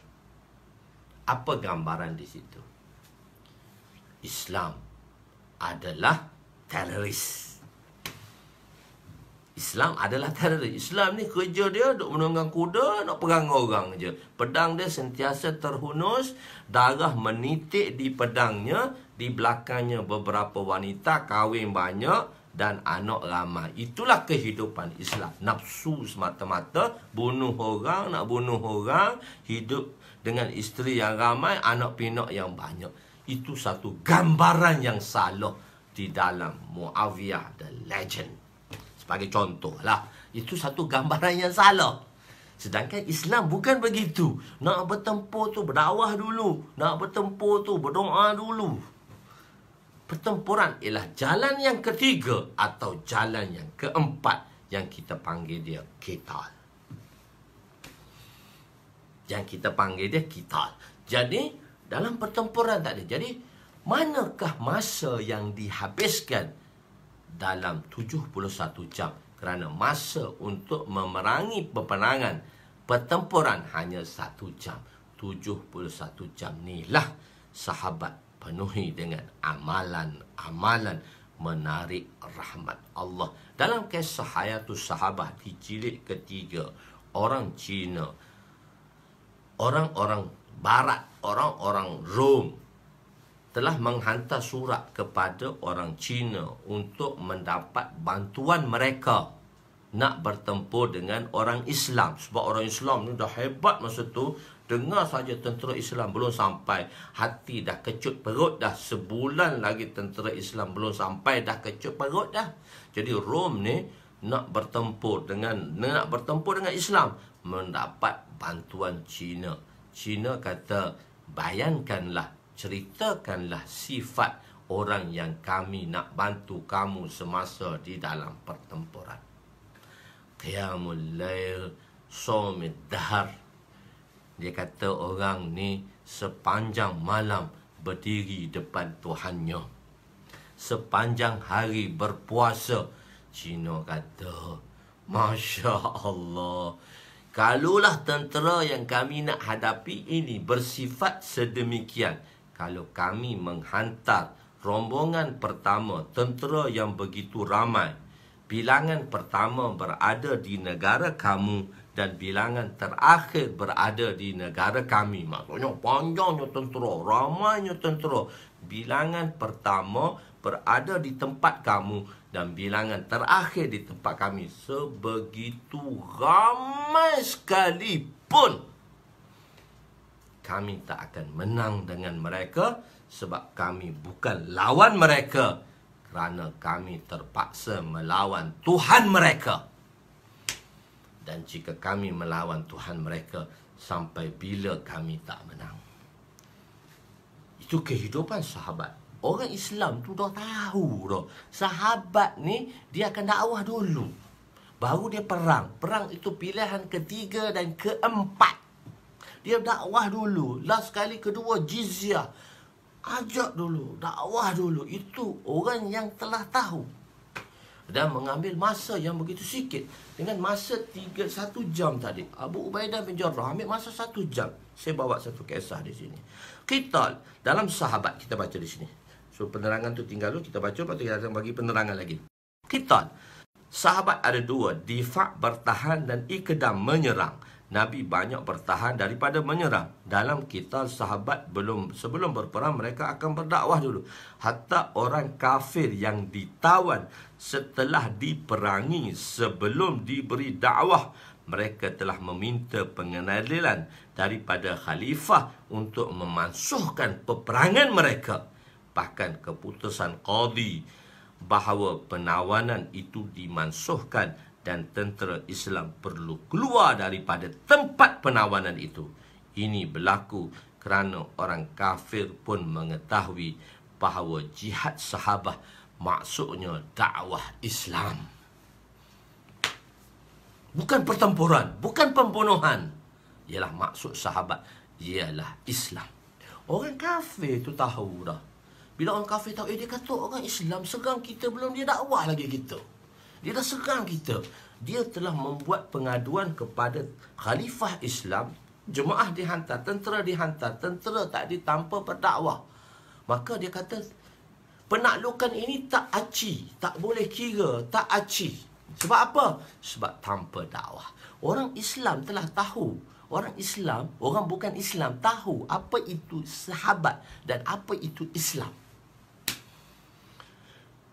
Apa gambaran di situ? Islam adalah teroris. Islam adalah teroris. Islam ni kerja dia duk menunggang kuda, nak perang orang je. Pedang dia sentiasa terhunus, darah menitik di pedangnya, di belakangnya beberapa wanita, kahwin banyak dan anak ramai. Itulah kehidupan Islam. Nafsu semata-mata, bunuh orang, nak bunuh orang, hidup dengan isteri yang ramai, anak pinak yang banyak. Itu satu gambaran yang salah di dalam Muawiyah the legend. Sebagai contoh lah, itu satu gambaran yang salah. Sedangkan Islam bukan begitu. Nak bertempur tu berdakwah dulu, nak bertempur tu berdoa dulu. Pertempuran ialah jalan yang ketiga atau jalan yang keempat, yang kita panggil dia qital. Yang kita panggil dia qital. Jadi dalam pertempuran tadi, jadi manakah masa yang dihabiskan dalam 71 jam? Kerana masa untuk memerangi peperangan pertempuran hanya 1 jam. 71 jam ni lah sahabat penuhi dengan amalan-amalan menarik rahmat Allah. Dalam kisah Hayatus Sahabah di jilid ketiga, orang Cina, orang-orang Barat, orang-orang Rom telah menghantar surat kepada orang Cina untuk mendapat bantuan mereka nak bertempur dengan orang Islam. Sebab orang Islam ni dah hebat masa tu. Dengar saja tentera Islam belum sampai, hati dah kecut perut dah. Sebulan lagi tentera Islam belum sampai, dah kecut perut dah. Jadi Rom ni nak bertempur dengan Islam, mendapat bantuan Cina. Cina kata, bayangkanlah, ceritakanlah sifat orang yang kami nak bantu kamu semasa di dalam pertempuran. Qiyamul lail, shaumid dahar. Dia kata orang ni sepanjang malam berdiri depan Tuhannya, sepanjang hari berpuasa. Cina kata, Masya Allah, kalaulah tentera yang kami nak hadapi ini bersifat sedemikian, kalau kami menghantar rombongan pertama, tentera yang begitu ramai, bilangan pertama berada di negara kamu dan bilangan terakhir berada di negara kami. Maksudnya panjangnya tentera, ramainya tentera. Bilangan pertama berada di tempat kamu dan bilangan terakhir di tempat kami. Sebegitu ramai sekalipun, kami tak akan menang dengan mereka, sebab kami bukan lawan mereka. kerana kami terpaksa melawan Tuhan mereka. Dan jika kami melawan Tuhan mereka, sampai bila kami tak menang. Itu kehidupan sahabat. Orang Islam tu dah tahu dah. Sahabat ni, dia akan dakwah dulu. Baru dia perang. Perang itu pilihan ketiga dan keempat. Dia dakwah dulu. Last kali kedua, jizyah. Ajak dulu. Dakwah dulu. Itu orang yang telah tahu. Dan mengambil masa yang begitu sikit. Dengan masa 1 jam tadi, Abu Ubaidah bin Jarrah ambil masa 1 jam. Saya bawa satu kisah di sini. Qital dalam sahabat, kita baca di sini. So penerangan tu tinggal dulu, kita baca, lepas tu kita akan bagi penerangan lagi. Qital, sahabat ada 2, difa' bertahan dan iqdam menyerang. Nabi banyak bertahan daripada menyerang. Dalam qital sahabat sebelum berperang, mereka akan berdakwah dulu. Hatta orang kafir yang ditawan setelah diperangi sebelum diberi dakwah, mereka telah meminta pengadilan daripada khalifah untuk memansuhkan peperangan mereka. Bahkan keputusan qadi bahawa penawanan itu dimansuhkan dan tentera Islam perlu keluar daripada tempat penawanan itu. Ini berlaku kerana orang kafir pun mengetahui bahawa jihad sahabah maksudnya dakwah Islam. Bukan pertempuran, bukan pembunuhan. Ialah maksud sahabat, ialah Islam. Orang kafir tu tahu dah. Bila orang kafir tahu, dia kata orang Islam serang kita, belum dia dakwah lagi kita. Dia dah serang kita. Dia telah membuat pengaduan kepada khalifah Islam. Jemaah dihantar, tentera dihantar. Tentera tak ditanpa berdakwah. Maka dia kata, penaklukan ini tak aci. Tak boleh kira, tak aci. Sebab apa? Sebab tanpa dakwah. Orang Islam telah tahu. Orang Islam, orang bukan Islam, tahu apa itu sahabat dan apa itu Islam.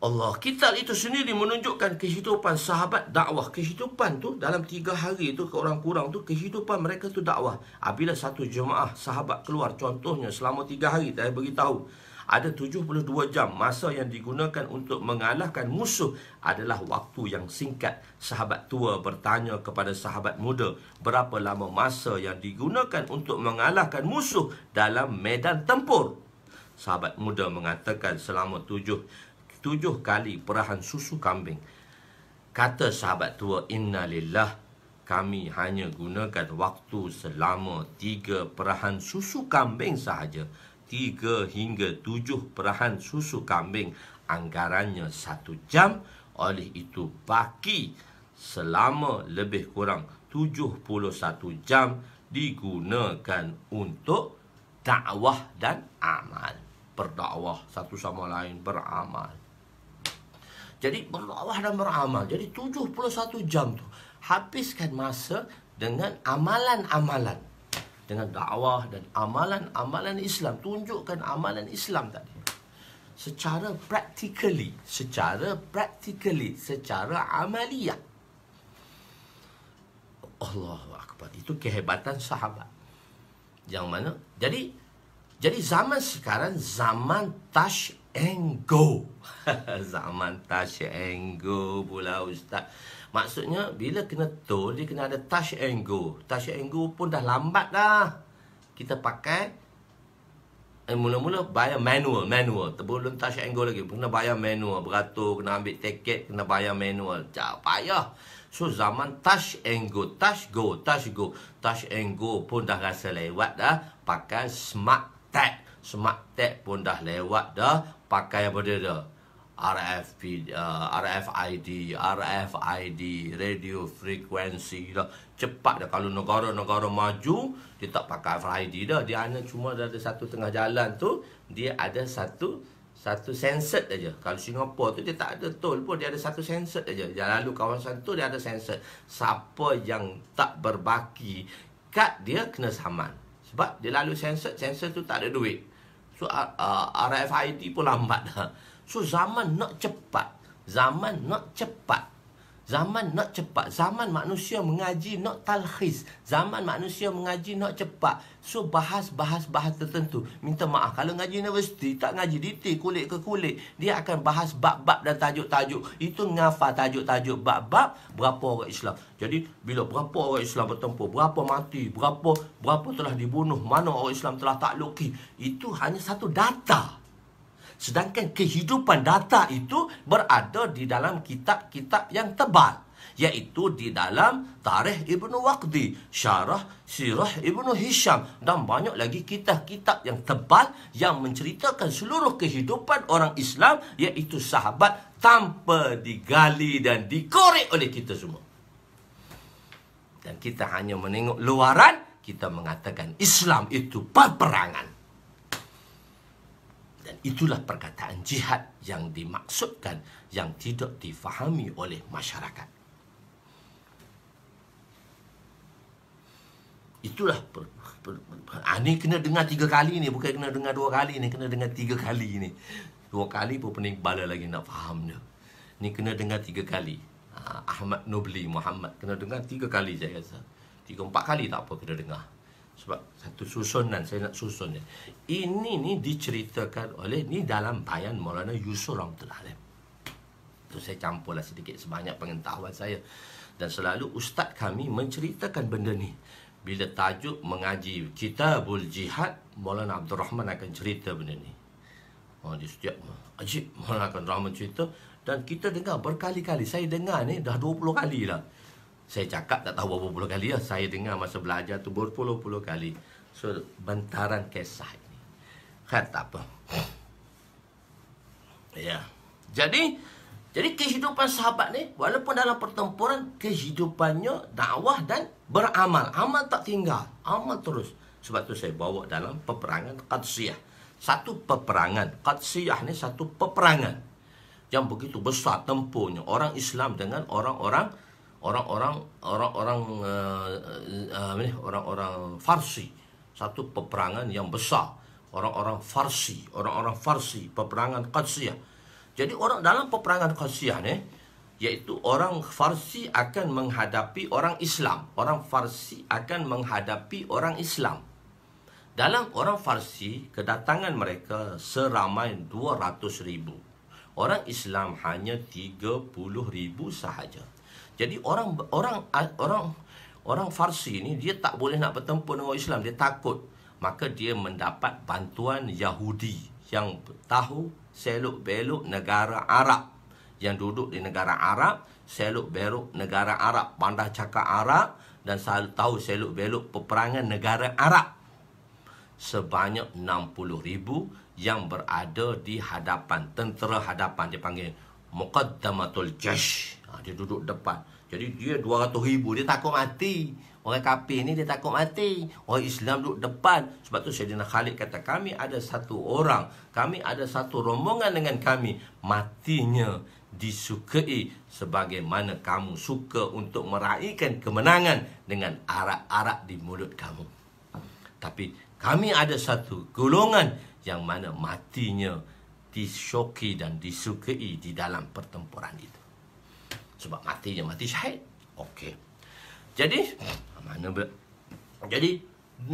Allah, kitab itu sendiri menunjukkan kehidupan sahabat dakwah. Kehidupan tu dalam 3 hari tu, ke orang kurang tu, kehidupan mereka tu dakwah. Apabila satu jemaah sahabat keluar, contohnya selama 3 hari, saya beritahu, ada 72 jam. Masa yang digunakan untuk mengalahkan musuh adalah waktu yang singkat. Sahabat tua bertanya kepada sahabat muda, berapa lama masa yang digunakan untuk mengalahkan musuh dalam medan tempur? Sahabat muda mengatakan selama 7 kali perahan susu kambing. Kata sahabat tua, inna lillah, kami hanya gunakan waktu selama 3 perahan susu kambing sahaja. 3 hingga 7 perahan susu kambing, anggarannya 1 jam. Oleh itu baki selama lebih kurang 71 jam digunakan untuk dakwah dan amal. Berdakwah satu sama lain, beramal. Jadi berdakwah dan beramal. Jadi 71 jam tu habiskan masa dengan amalan-amalan, dengan dakwah dan amalan-amalan Islam. Tunjukkan amalan Islam tadi secara practically, secara amaliyah. Allahu Akbar. Itu kehebatan sahabat. Yang mana? Jadi zaman sekarang zaman touch and go. Zaman touch and go pula Ustaz. Maksudnya bila kena tol, dia kena ada touch and go. Touch and go pun dah lambat dah. Kita pakai mula-mula bayar manual. Sebelum touch and go lagi, kena bayar manual. Beratur, kena ambil tiket, kena bayar manual. Jangan payah. So zaman touch and go, touch and go pun dah rasa lewat dah. Pakai smart tag pun dah lewat dah. Pakai apa dia dah? RFID, radio frequency dah. Cepat dah. Kalau negara-negara maju, dia tak pakai RFID dah. Dia hanya cuma ada satu tengah jalan tu, dia ada satu sensor aja. Kalau Singapura tu dia tak ada tol pun, dia ada satu sensor aja. Lalu kawasan tu dia ada sensor. Siapa yang tak berbaki kad, dia kena saman. Sebab dia lalu sensor tu tak ada duit. So RFID pun lambat dah. So zaman nak cepat. Zaman nak cepat. Zaman manusia mengaji nak talkhis. Zaman manusia mengaji nak cepat. So bahas tertentu. Minta maaf, kalau ngaji universiti, tak ngaji detail kulit ke kulit. Dia akan bahas bab-bab dan tajuk-tajuk. Itu ngafal tajuk-tajuk bab-bab, berapa orang Islam. Jadi bila berapa orang Islam bertempur, berapa mati, berapa telah dibunuh, mana orang Islam telah takluki, itu hanya satu data. Sedangkan kehidupan data itu berada di dalam kitab-kitab yang tebal, iaitu di dalam Tarikh Ibnu Waqdi, Syarah Sirah Ibnu Hisham, dan banyak lagi kitab-kitab yang tebal yang menceritakan seluruh kehidupan orang Islam, iaitu sahabat, tanpa digali dan dikorek oleh kita semua. Dan kita hanya menengok luaran, kita mengatakan Islam itu peperangan. Dan itulah perkataan jihad yang dimaksudkan, yang tidak difahami oleh masyarakat. Itulah ini kena dengar 3 kali ni, bukan kena dengar 2 kali ni, kena dengar 3 kali ni. 2 kali pun pening kepala lagi nak faham dia. Ni kena dengar 3 kali. Ahmad Nobli Muhammad kena dengar 3 kali, saya rasa. 3-4 kali tak apa kena dengar. Sebab satu susunan, saya nak susun dia. Ini ni diceritakan oleh, ni dalam bayan Maulana Yusuf Rahmatullah Alaih. Itu saya campurlah sedikit sebanyak pengetahuan saya. Dan selalu ustaz kami menceritakan benda ni. Bila tajuk mengaji Kitabul Jihad, Maulana Abdul Rahman akan cerita benda ni. Di setiap ajib Maulana Abdul Rahman cerita. Dan kita dengar berkali-kali. Saya dengar ni dah 20 kali lah. Saya cakap tak tahu berapa puluh kali lah. Saya dengar masa belajar tu berpuluh-puluh kali. So, bantaran kisah ini. Tak apa. Ya. Jadi kehidupan sahabat ni, walaupun dalam pertempuran, kehidupannya dakwah dan beramal. Amal tak tinggal. Amal terus. Sebab tu saya bawa dalam peperangan Qadsiyah. Satu peperangan. Qadsiyah ni satu peperangan yang begitu besar tempurnya. Orang Islam dengan orang-orang Farsi. Satu peperangan yang besar. Orang-orang Farsi, peperangan Qadsiyah. Jadi orang dalam peperangan Qadsiyah ni, iaitu orang Farsi akan menghadapi orang Islam. Orang Farsi akan menghadapi orang Islam. Dalam orang Farsi, kedatangan mereka seramai 200,000. Orang Islam hanya 30,000 sahaja. Jadi orang Farsi ni, dia tak boleh nak bertempur dengan orang Islam, dia takut. Maka dia mendapat bantuan Yahudi yang tahu seluk-beluk negara Arab, yang duduk di negara Arab, seluk-beluk negara Arab, pandai cakap Arab dan selalu tahu seluk-beluk peperangan negara Arab. Sebanyak 60,000 yang berada di hadapan, tentera hadapan, dia panggil Muqaddamatul Jaish. Dia duduk depan. Jadi dia 200,000, dia takut mati. Orang kafir ni dia takut mati. Orang Islam duduk depan. Sebab tu Sayyidina Khalid kata, kami ada satu orang, kami ada satu rombongan dengan kami, matinya disukai sebagaimana kamu suka untuk meraihkan kemenangan dengan arak-arak di mulut kamu. Tapi kami ada satu golongan yang mana matinya disyuki dan disukai di dalam pertempuran itu. Sebab matinya mati syahid. Okey. Jadi 60,000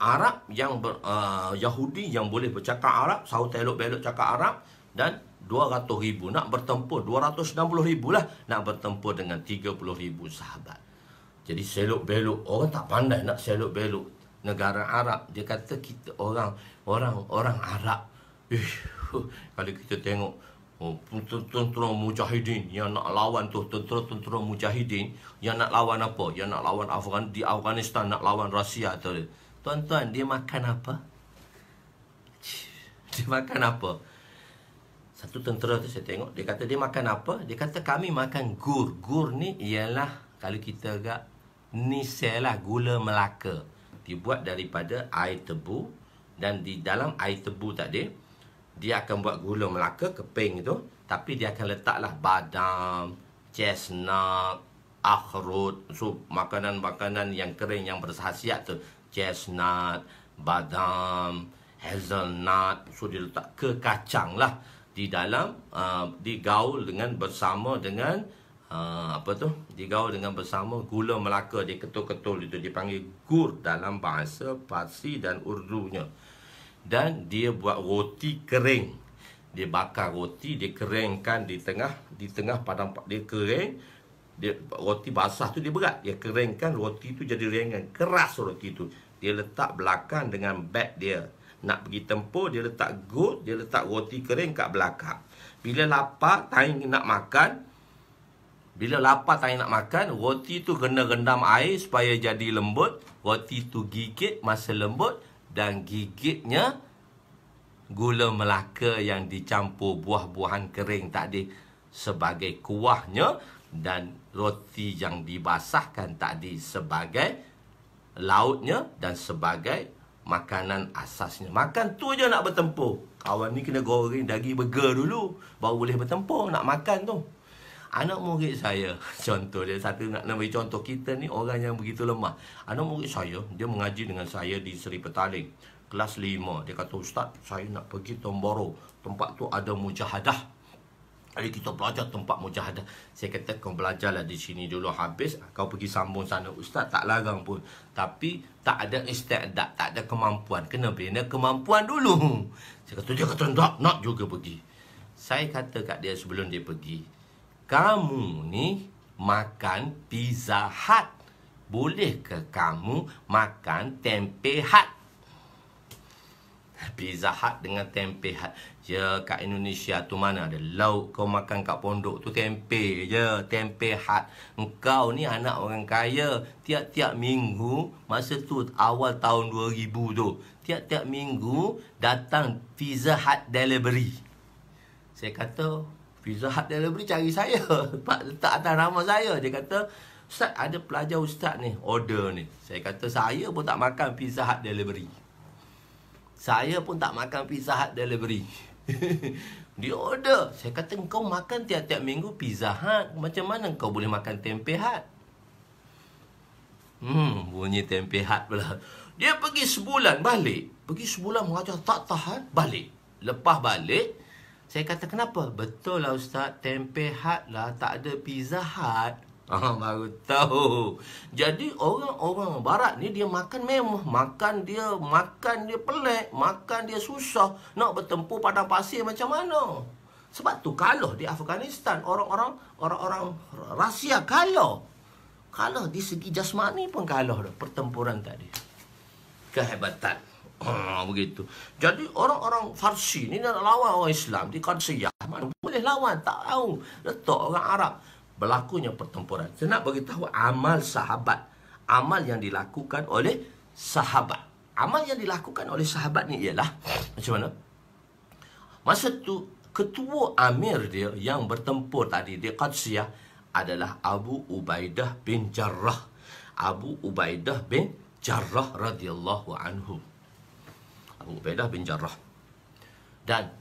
Arab yang Yahudi yang boleh bercakap Arab, tahu elok-belok cakap Arab, dan 200,000 nak bertempur, 260,000 lah nak bertempur dengan 30,000 sahabat. Jadi selok-belok, orang tak pandai nak selok-belok negara Arab. Dia kata kita orang Arab. Kalau kita tengok tentera mujahidin yang nak lawan tu, tentera mujahidin yang nak lawan apa? Yang nak lawan di Afghanistan, nak lawan Rusia tu. Tuan-tuan, dia makan apa? Dia makan apa? Satu tentera tu saya tengok, dia kata dia makan apa? Dia kata kami makan gur. Gur ni ialah, kalau kita agak ni lah, gula Melaka. Dibuat daripada air tebu, dan di dalam air tebu tadi dia akan buat gula Melaka, keping itu, tapi dia akan letaklah badam, chestnut, akhrut, so makanan-makanan yang kering yang berkhasiat tu, chestnut, badam, hazelnut, so dia letak ke kacang lah di dalam, digaul dengan bersama dengan apa tu, digaul dengan bersama gula Melaka, dia ketul-ketul itu dipanggil gur dalam bahasa Parsi dan Urdunya. Dan dia buat roti kering. Dia bakar roti, dia keringkan di tengah padang, dia kering. Dia roti basah tu dia berat, dia keringkan roti tu jadi ringan, keras roti tu. Dia letak belakang dengan beg dia. Nak pergi tempur, dia letak gur, dia letak roti kering kat belakang. Bila lapar, time nak makan, roti tu kena rendam air supaya jadi lembut. Roti tu gigit masa lembut, dan gigitnya gula Melaka yang dicampur buah-buahan kering tadi sebagai kuahnya, dan roti yang dibasahkan tadi sebagai lautnya dan sebagai makanan asasnya. Makan tu je nak bertempur. Kawan ni kena goreng daging burger dulu baru boleh bertempur nak makan tu. Anak murid saya, contoh dia, satu nak bagi contoh, kita ni orang yang begitu lemah. Anak murid saya, dia mengaji dengan saya di Seri Petaling, kelas 5. Dia kata, Ustaz, saya nak pergi Tomboro, tempat tu ada mujahadah. Jadi kita belajar tempat mujahadah. Saya kata, kau belajarlah di sini dulu, habis kau pergi sambung sana. Ustaz tak larang pun, tapi tak ada istiadat, tak ada kemampuan. Kena bina kemampuan dulu. Saya kata, dia kata, nak juga pergi. Saya kata kat dia sebelum dia pergi, kamu ni makan Pizza Hut, boleh ke kamu makan tempe hut? Pizza Hut dengan tempe hut. Ya, kat Indonesia tu mana ada lauk kau makan kat pondok tu, tempe je, tempe hut. Engkau ni anak orang kaya, tiap-tiap minggu, masa tu awal tahun 2000 tu, tiap-tiap minggu datang Pizza Hut delivery. Saya kata, Pizza Hut delivery cari saya, letak atas nama saya. Dia kata, Ustaz, ada pelajar Ustaz ni order ni. Saya kata, saya pun tak makan Pizza Hut delivery. Saya pun tak makan Pizza Hut delivery. Dia order. Saya kata, kau makan tiap-tiap minggu Pizza Hut, macam mana kau boleh makan tempe hut? Bunyi tempe hut pula. Dia pergi sebulan balik. Pergi sebulan mengajar, tak tahan, balik. Lepas balik, saya kata, kenapa? Betul lah Ustaz, tempe hut lah, tak ada Pizza Hut. Baru tahu. Jadi orang-orang barat ni dia makan mewah, makan dia pelik, makan dia susah. Nak bertempur padang pasir macam mana? Sebab tu kalah di Afghanistan, orang-orang Rusia kalah. Kalah di segi jasmani pun kalah dah pertempuran tadi. Kehebatan. Begitu. Jadi orang-orang Farsi ni nak lawan orang Islam di Qadisiyah, mana boleh lawan, tak tahu. Letak orang Arab. Berlakunya pertempuran. Saya nak beritahu amal sahabat. Amal yang dilakukan oleh sahabat. Amal yang dilakukan oleh sahabat ni ialah macam mana? Masa tu ketua amir dia yang bertempur tadi di Qadisiyah adalah Abu Ubaidah bin Jarrah. Abu Ubaidah bin Jarrah radhiyallahu anhu. Abu Ubaidah bin Jarrah. Dan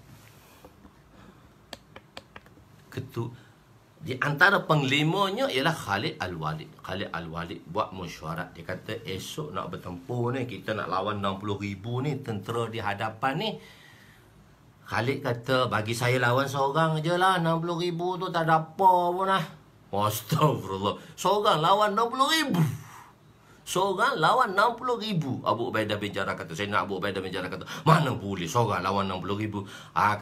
di antara penglimanya ialah Khalid Al-Walid. Khalid Al-Walid buat mesyuarat. Dia kata, esok nak bertempur ni, kita nak lawan 60,000 ni tentera di hadapan ni. Khalid kata, bagi saya lawan seorang je lah, 60,000 tu tak ada apa pun lah. Astagfirullah. Seorang lawan 60,000. Seorang lawan 60,000. Abu Ubaidah bin Jarrah kata, saya nak Abu Ubaidah bin Jarrah kata, mana boleh seorang lawan 60,000.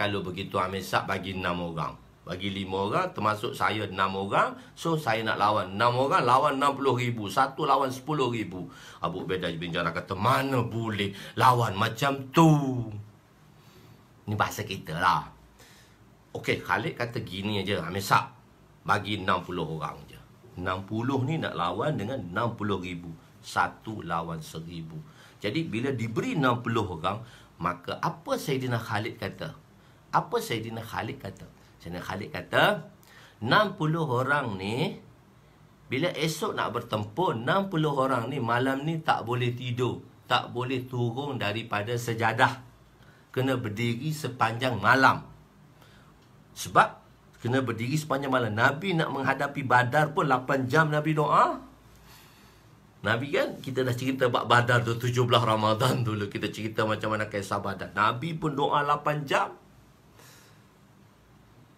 Kalau begitu Amir Sa'd bagi 6 orang. Bagi 5 orang, termasuk saya 6 orang. So, saya nak lawan 6 orang, lawan 60,000. Satu lawan 10,000. Abu Ubaidah bin Jarrah kata, mana boleh lawan macam tu. Ni bahasa kita lah. Okey, Khalid kata gini aja, Amir Sa'd, bagi 60 orang je. 60 ni nak lawan dengan 60,000. Satu lawan 1,000. Jadi, bila diberi 60 orang, maka apa Sayyidina Khalid kata? Apa Sayyidina Khalid kata? Sayyidina Khalid kata, 60 orang ni, bila esok nak bertempur, 60 orang ni malam ni tak boleh tidur, tak boleh turun daripada sejadah. Kena berdiri sepanjang malam. Sebab kena berdiri sepanjang malam. Nabi nak menghadapi Badar pun 8 jam Nabi doa. Nabi kan, kita dah cerita bab Badar tu 17 Ramadan dulu. Kita cerita macam mana kisah Badar. Nabi pun doa 8 jam.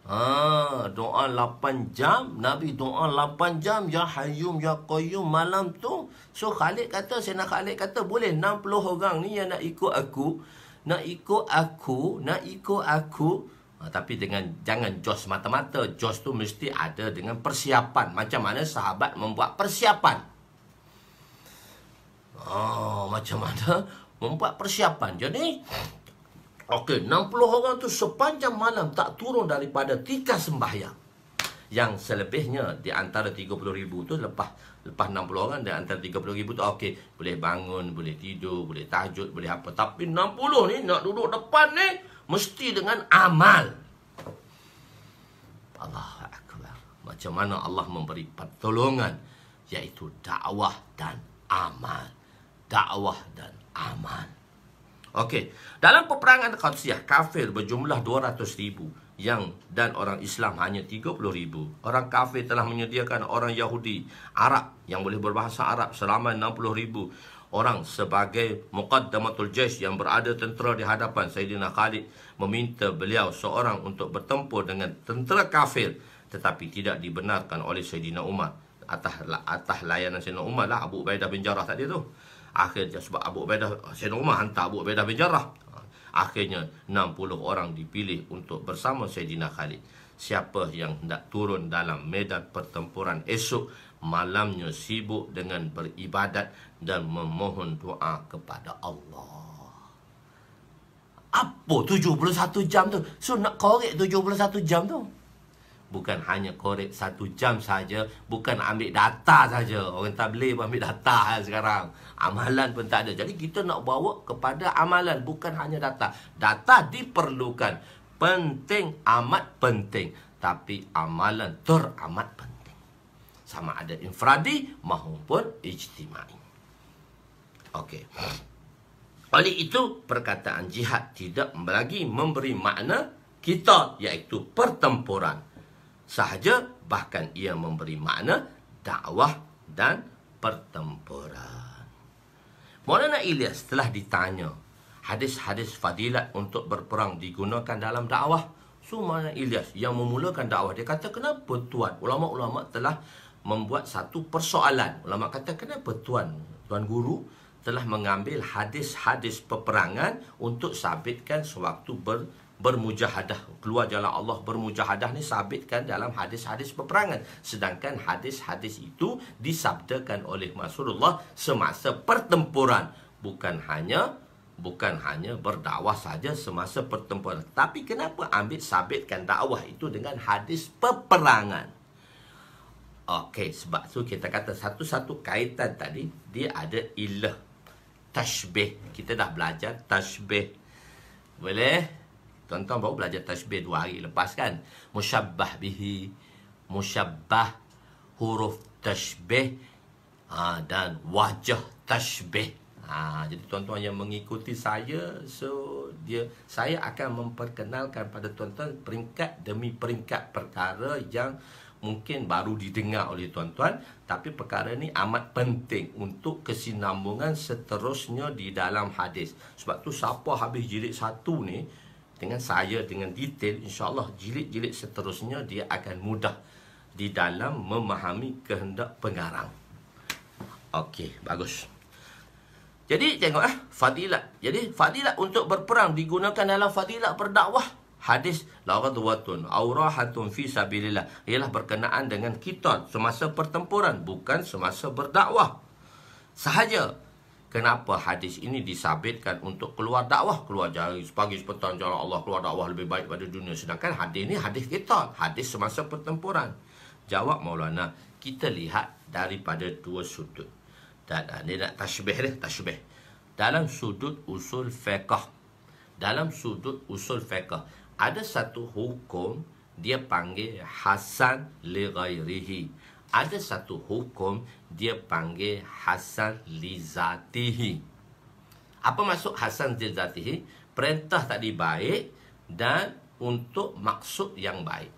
Doa 8 jam. Nabi doa 8 jam. Ya Hayyum Ya Qayyum malam tu. So Khalid kata, Sayyidina Khalid kata, boleh 60 orang ni yang nak ikut aku. Nak ikut aku. Tapi jangan jos mata-mata. Jos tu mesti ada dengan persiapan. Macam mana sahabat membuat persiapan. Macam mana membuat persiapan. Jadi, 60 orang tu sepanjang malam tak turun daripada 3 sembahyang. Yang selebihnya di antara 30,000 tu lepas 60 orang di antara 30,000 tu boleh bangun, boleh tidur, boleh tahajud, boleh apa. Tapi 60 ni nak duduk depan ni mesti dengan amal. Allahu Akbar. Macam mana Allah memberi pertolongan, iaitu dakwah dan amal. Dakwah dan amal. Dalam peperangan Qadisiyah, kafir berjumlah 200,000 dan orang Islam hanya 30,000. Orang kafir telah menyediakan orang Yahudi, Arab yang boleh berbahasa Arab selama 60,000 orang sebagai muqaddamatul jaish yang berada tentera di hadapan. Sayyidina Khalid meminta beliau seorang untuk bertempur dengan tentera kafir, tetapi tidak dibenarkan oleh Sayyidina Umar. Atas layanan Sayyidina Umar lah Abu Ubaidah bin Jarrah tadi tu. Akhirnya sebab Sayyidina Umar hantar Abu Ubaidah bin Jarrah. Akhirnya 60 orang dipilih untuk bersama Sayyidina Khalid. Siapa yang hendak turun dalam medan pertempuran esok, malamnya sibuk dengan beribadat dan memohon doa kepada Allah. Apa 71 jam tu? So nak korek 71 jam tu. Bukan hanya korek 1 jam saja, bukan ambil data saja. Orang tabligh pun ambil data sekarang. Amalan pun tak ada. Jadi kita nak bawa kepada amalan, bukan hanya data. Data diperlukan, penting, amat penting. Tapi amalan teramat penting. Sama ada infradi maupun ijtimai. Oleh itu, perkataan jihad tidak lagi memberi makna kita, iaitu pertempuran sahaja, bahkan ia memberi makna dakwah dan pertempuran. Maulana Ilyas telah ditanya hadis-hadis fadilat untuk berperang digunakan dalam dakwah. So Maulana Ilyas yang memulakan dakwah, dia kata, kenapa tuan? Ulama-ulama telah membuat satu persoalan. Ulama kata, kenapa tuan guru telah mengambil hadis-hadis peperangan untuk sabitkan sewaktu bermujahadah, keluar jalan Allah bermujahadah ni sabitkan dalam hadis-hadis peperangan, sedangkan hadis-hadis itu disabdakan oleh Rasulullah semasa pertempuran, bukan hanya berdakwah saja semasa pertempuran. Tapi kenapa ambil sabitkan dakwah itu dengan hadis peperangan? Sebab tu kita kata satu-satu kaitan tadi dia ada ilah tashbih. Kita dah belajar tashbih. Boleh? Tuan-tuan baru belajar tashbih 2 hari lepas kan? Musyabbah bihi, musyabbah, huruf tashbih, dan wajah tashbih. Jadi tuan-tuan yang mengikuti saya, saya akan memperkenalkan pada tuan-tuan peringkat demi peringkat perkara yang mungkin baru didengar oleh tuan-tuan, tapi perkara ni amat penting untuk kesinambungan seterusnya di dalam hadis. Sebab tu siapa habis jilid 1 ni dengan saya dengan detail, insya-Allah jilid-jilid seterusnya dia akan mudah di dalam memahami kehendak pengarang. Bagus. Jadi tengok fadilat. Jadi fadilat untuk berperang digunakan dalam fadilat berdakwah. Hadis la ghadwatun aw rahatun fi sabilillah ialah berkenaan dengan kita semasa pertempuran, bukan semasa berdakwah sahaja. Kenapa hadis ini disabitkan untuk keluar dakwah, keluar jari pagi petang jalan Allah, keluar dakwah lebih baik pada dunia, sedangkan hadis ini hadis kita, hadis semasa pertempuran? Jawab Maulana, kita lihat daripada 2 sudut. Dan dia nak tashbih. Dalam sudut usul fiqh, ada satu hukum dia panggil hasan li ghairihi. Ada satu hukum dia panggil hasan li zatihi. Apa maksud hasan li zatihi? Perintah tadi baik dan untuk maksud yang baik.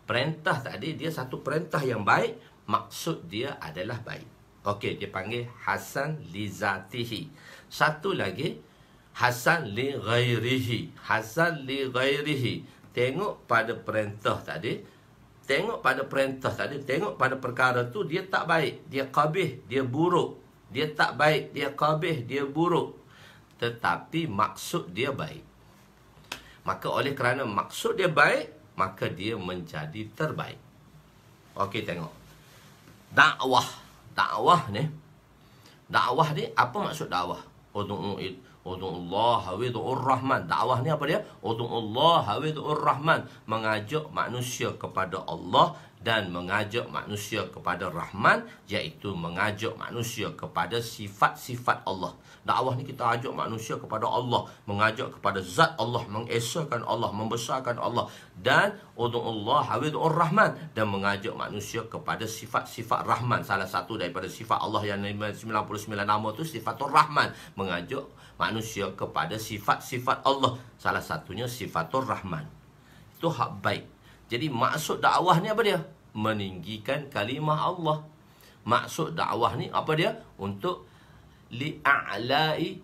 Perintah tadi dia satu perintah yang baik, maksud dia adalah baik. Dia panggil hasan li zatihi. Satu lagi hasan li ghairihi. Hasan li ghairihi tengok pada perintah tadi, tengok pada perintah tadi, tengok pada perkara tu dia tak baik, dia qabih, dia buruk. Dia tak baik, dia qabih, dia buruk. Tetapi maksud dia baik. Maka oleh kerana maksud dia baik, maka dia menjadi terbaik. Okey, tengok. Dakwah. Dakwah ni, apa maksud dakwah? Ud'ullah hawid'ur rahman. Dakwah ni apa dia? Ud'ullah hawid'ur rahman. Mengajak manusia kepada Allah dan mengajak manusia kepada Rahman, iaitu mengajak manusia kepada sifat-sifat Allah. Dakwah ni kita ajak manusia kepada Allah, mengajak kepada zat Allah, mengesakan Allah, membesarkan Allah, dan ud'ullah hawid'ur rahman, dan mengajak manusia kepada sifat-sifat Rahman. Salah satu daripada sifat Allah yang 99 nama tu sifatul Rahman, mengajak manusia kepada sifat-sifat Allah. Salah satunya sifatul Rahman. Itu hak baik. Jadi maksud dakwah ni apa dia? Meninggikan kalimah Allah. Maksud dakwah ni apa dia? Untuk li'a'la'i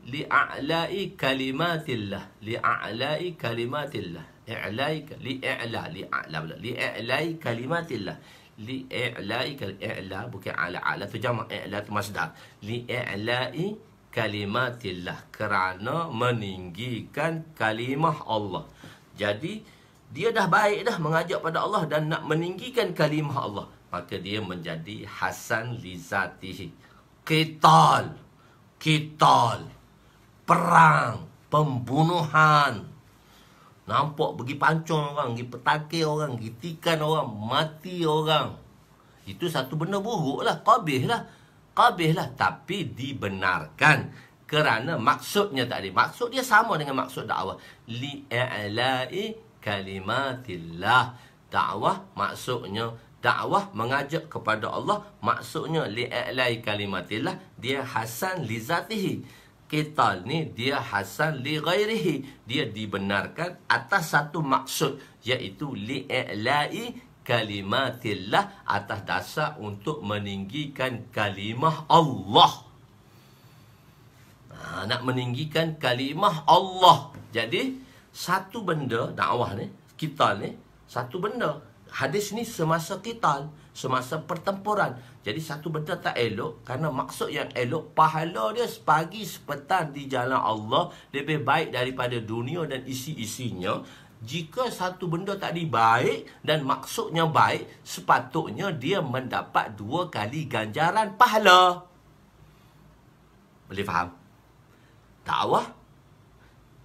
kalimatillah. Li'a'la'i kalimatillah. Li'a'la'i kalimatillah. Li'a'la bukan a'la tu jamak, i'la tu masdar. Li'a'la'i kalimatillah, kerana meninggikan kalimah Allah. Jadi dia dah baik dah mengajak pada Allah dan nak meninggikan kalimah Allah, maka dia menjadi hasan li zatihi. Qital, perang, pembunuhan. Nampak pergi pancung orang, pergi petakir orang, pergi tikan orang, mati orang. Itu satu benda buruk lah, qabih lah. Tapi dibenarkan kerana maksudnya tadi. Maksud dia sama dengan maksud dakwah. Li'a'la'i kalimatillah. Dakwah maksudnya, dakwah mengajak kepada Allah, maksudnya li'a'la'i kalimatillah, dia hasan li zatihi. Qital ni dia hasan li ghairihi, dia dibenarkan atas satu maksud, iaitu li'a'la'i kalimatillah, atas dasar untuk meninggikan kalimah Allah. Nak meninggikan kalimah Allah. Jadi satu benda dakwah ni, qital ni, satu benda. Hadis ni semasa qital, semasa pertempuran. Jadi satu benda tak elok, kerana maksud yang elok, pahala dia sepagi sepetang di jalan Allah lebih baik daripada dunia dan isi-isinya. Jika satu benda tadi baik dan maksudnya baik, sepatutnya dia mendapat 2 kali ganjaran pahala. Boleh faham? Dakwah,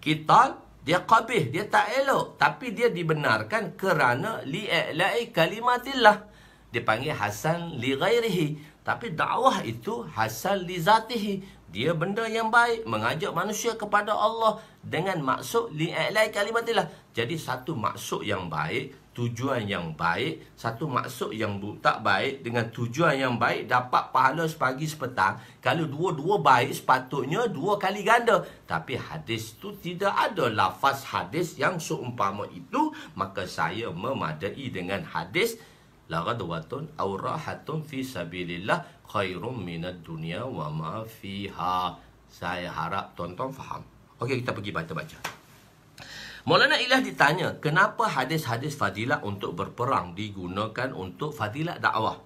qital, dia qabih, dia tak elok, tapi dia dibenarkan kerana li'a'la'i kalimatillah. Dia panggil hasan li ghairihi. Tapi dakwah itu hasan li zatihi. Dia benda yang baik, mengajak manusia kepada Allah dengan maksud li'a'la'i kalimatillah. Jadi satu maksud yang baik, tujuan yang baik, satu maksud yang tak baik dengan tujuan yang baik dapat pahala sepagi sepetang. Kalau dua-dua baik, sepatutnya 2 kali ganda. Tapi hadis tu tidak ada lafaz hadis yang seumpama itu, maka saya memadai dengan hadis la ghadwatun aw rahatun fi sabilillah khairum minad dunya wa ma fiha. Saya harap tuan-tuan faham. Okey, kita pergi baca-baca. Maulana Ilyas ditanya, kenapa hadis-hadis fadilah untuk berperang digunakan untuk fadilah dakwah?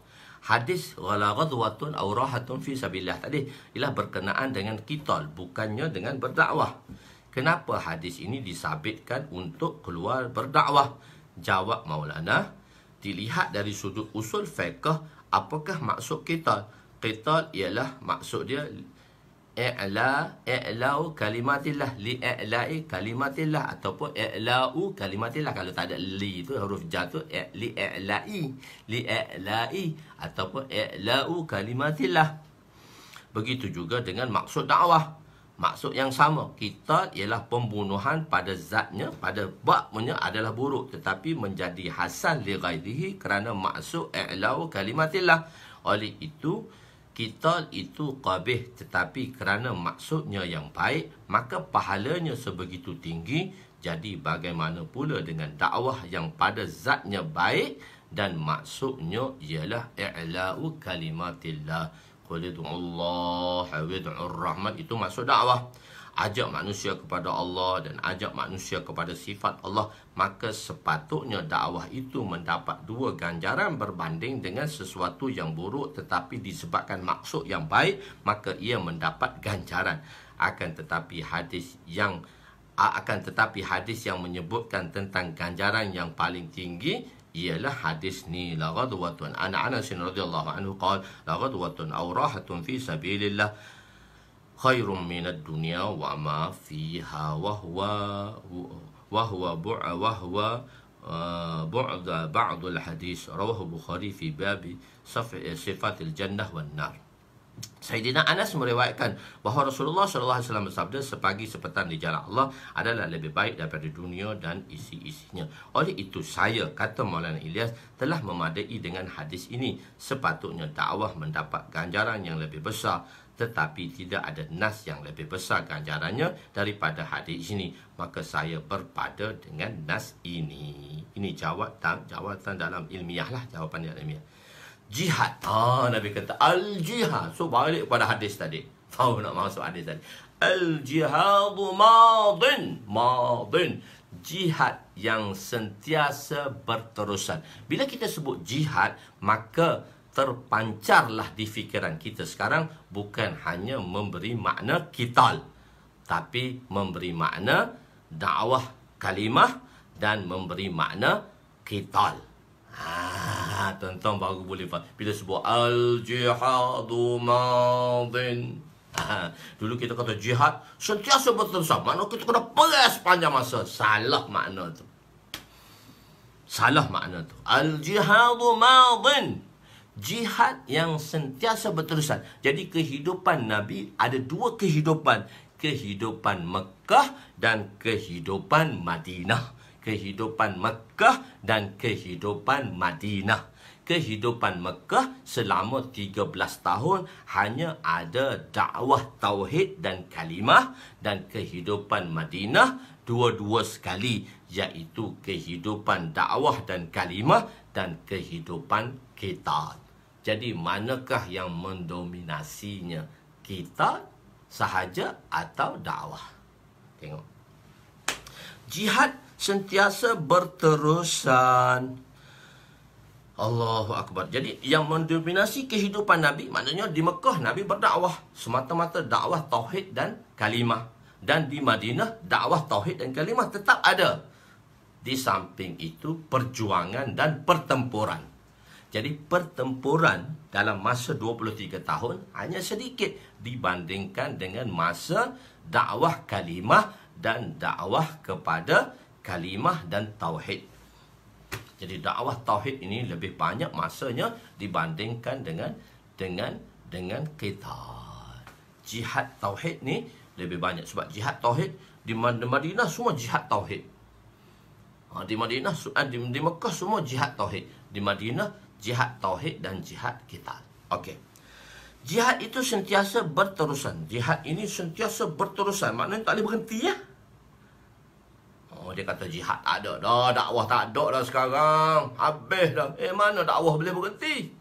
Hadis la ghadwatun aw rahatun fi sabilillah tadi ialah berkenaan dengan qital, bukannya dengan berdakwah. Kenapa hadis ini disabitkan untuk keluar berdakwah? Jawab Maulana, dilihat dari sudut usul fiqh, apakah maksud qital? Qital ialah maksud dia i'la'u kalimatillah, li'a'la'i kalimatillah, ataupun i'la'u kalimatillah. Kalau tak ada li tu, huruf ja tu, li'a'la'i ataupun i'la'u kalimatillah. Begitu juga dengan maksud dakwah. Maksud yang sama. Qital ialah pembunuhan pada zatnya, pada babnya adalah buruk, tetapi menjadi hasan li ghairihi kerana maksud i'la'u kalimatillah. Oleh itu, qital itu qabih, tetapi kerana maksudnya yang baik, maka pahalanya sebegitu tinggi. Jadi bagaimana pula dengan dakwah yang pada zatnya baik dan maksudnya ialah i'la'u kalimatillah. Qul ud'ullah hawid'ur rahman, itu maksud dakwah. ajak manusia kepada Allah dan ajak manusia kepada sifat Allah, maka sepatutnya dakwah itu mendapat dua ganjaran berbanding dengan sesuatu yang buruk tetapi disebabkan maksud yang baik, maka ia mendapat ganjaran. Akan tetapi hadis yang menyebutkan tentang ganjaran yang paling tinggi ialah hadis ni, la ghadwatun an Anas radhiyallahu anhu qala la ghadwatun aw rahatun fi sabilillah khairum minad dunya wa ma fiha wa huwa bu'd ba'd al hadis rawahu Bukhari fi babi sifatil jannah wan nar. Sayyidina Anas meriwayatkan bahawa Rasulullah SAW bersabda, sepagi sepetang di jalan Allah adalah lebih baik daripada dunia dan isi-isinya. Oleh itu saya, kata Maulana Ilyas, telah memadai dengan hadis ini. Sepatutnya dakwah mendapat ganjaran yang lebih besar, tetapi tidak ada nas yang lebih besar ganjarannya daripada hadis ini. Maka saya berpada dengan nas ini. Ini jawatan dalam ilmiah lah, jawapan ilmiah. Jihad. Nabi kata al-jihad. So balik pada hadis tadi. Tahu nak masuk hadis tadi. Al-jihadu madin. Jihad yang sentiasa berterusan. Bila kita sebut jihad, maka terpancarlah di fikiran kita sekarang bukan hanya memberi makna qital, tapi memberi makna dakwah kalimah dan memberi makna qital. Tuan-tuan baru boleh faham. Bila sebut al-jihadu madin, dulu kita kata jihad sentiasa berterusan, makna kita kena perang sepanjang masa. Salah makna tu. Al-jihadu madin, jihad yang sentiasa berterusan. Jadi kehidupan Nabi ada dua kehidupan. Kehidupan Mekah dan kehidupan Madinah. Kehidupan Mekah dan kehidupan Madinah. Kehidupan Mekah selama 13 tahun hanya ada dakwah tauhid dan kalimah, dan kehidupan Madinah dua-dua sekali, iaitu kehidupan dakwah dan kalimah dan kehidupan qital. Jadi manakah yang mendominasinya? Qital sahaja atau dakwah? Tengok. Jihad sentiasa berterusan. Allahu Akbar. Jadi yang mendominasi kehidupan Nabi, maknanya di Mekah Nabi berdakwah semata-mata dakwah tauhid dan kalimah, dan di Madinah dakwah tauhid dan kalimah tetap ada. Di samping itu perjuangan dan pertempuran. Jadi pertempuran dalam masa 23 tahun hanya sedikit dibandingkan dengan masa dakwah kalimah dan dakwah kepada kalimah dan tauhid. Jadi dakwah tauhid ini lebih banyak masanya dibandingkan dengan qital. Jihad tauhid ni lebih banyak sebab jihad tauhid di Madinah semua jihad tauhid. Di Madinah, di Mekah semua jihad tauhid. Di Madinah jihad tauhid dan jihad qital. Okey. Jihad itu sentiasa berterusan. Jihad ini sentiasa berterusan. Maknanya tak boleh berhenti ya. Dia kata jihad tak ada dah, dakwah tak ada dah sekarang, habis dah. Mana dakwah boleh berhenti?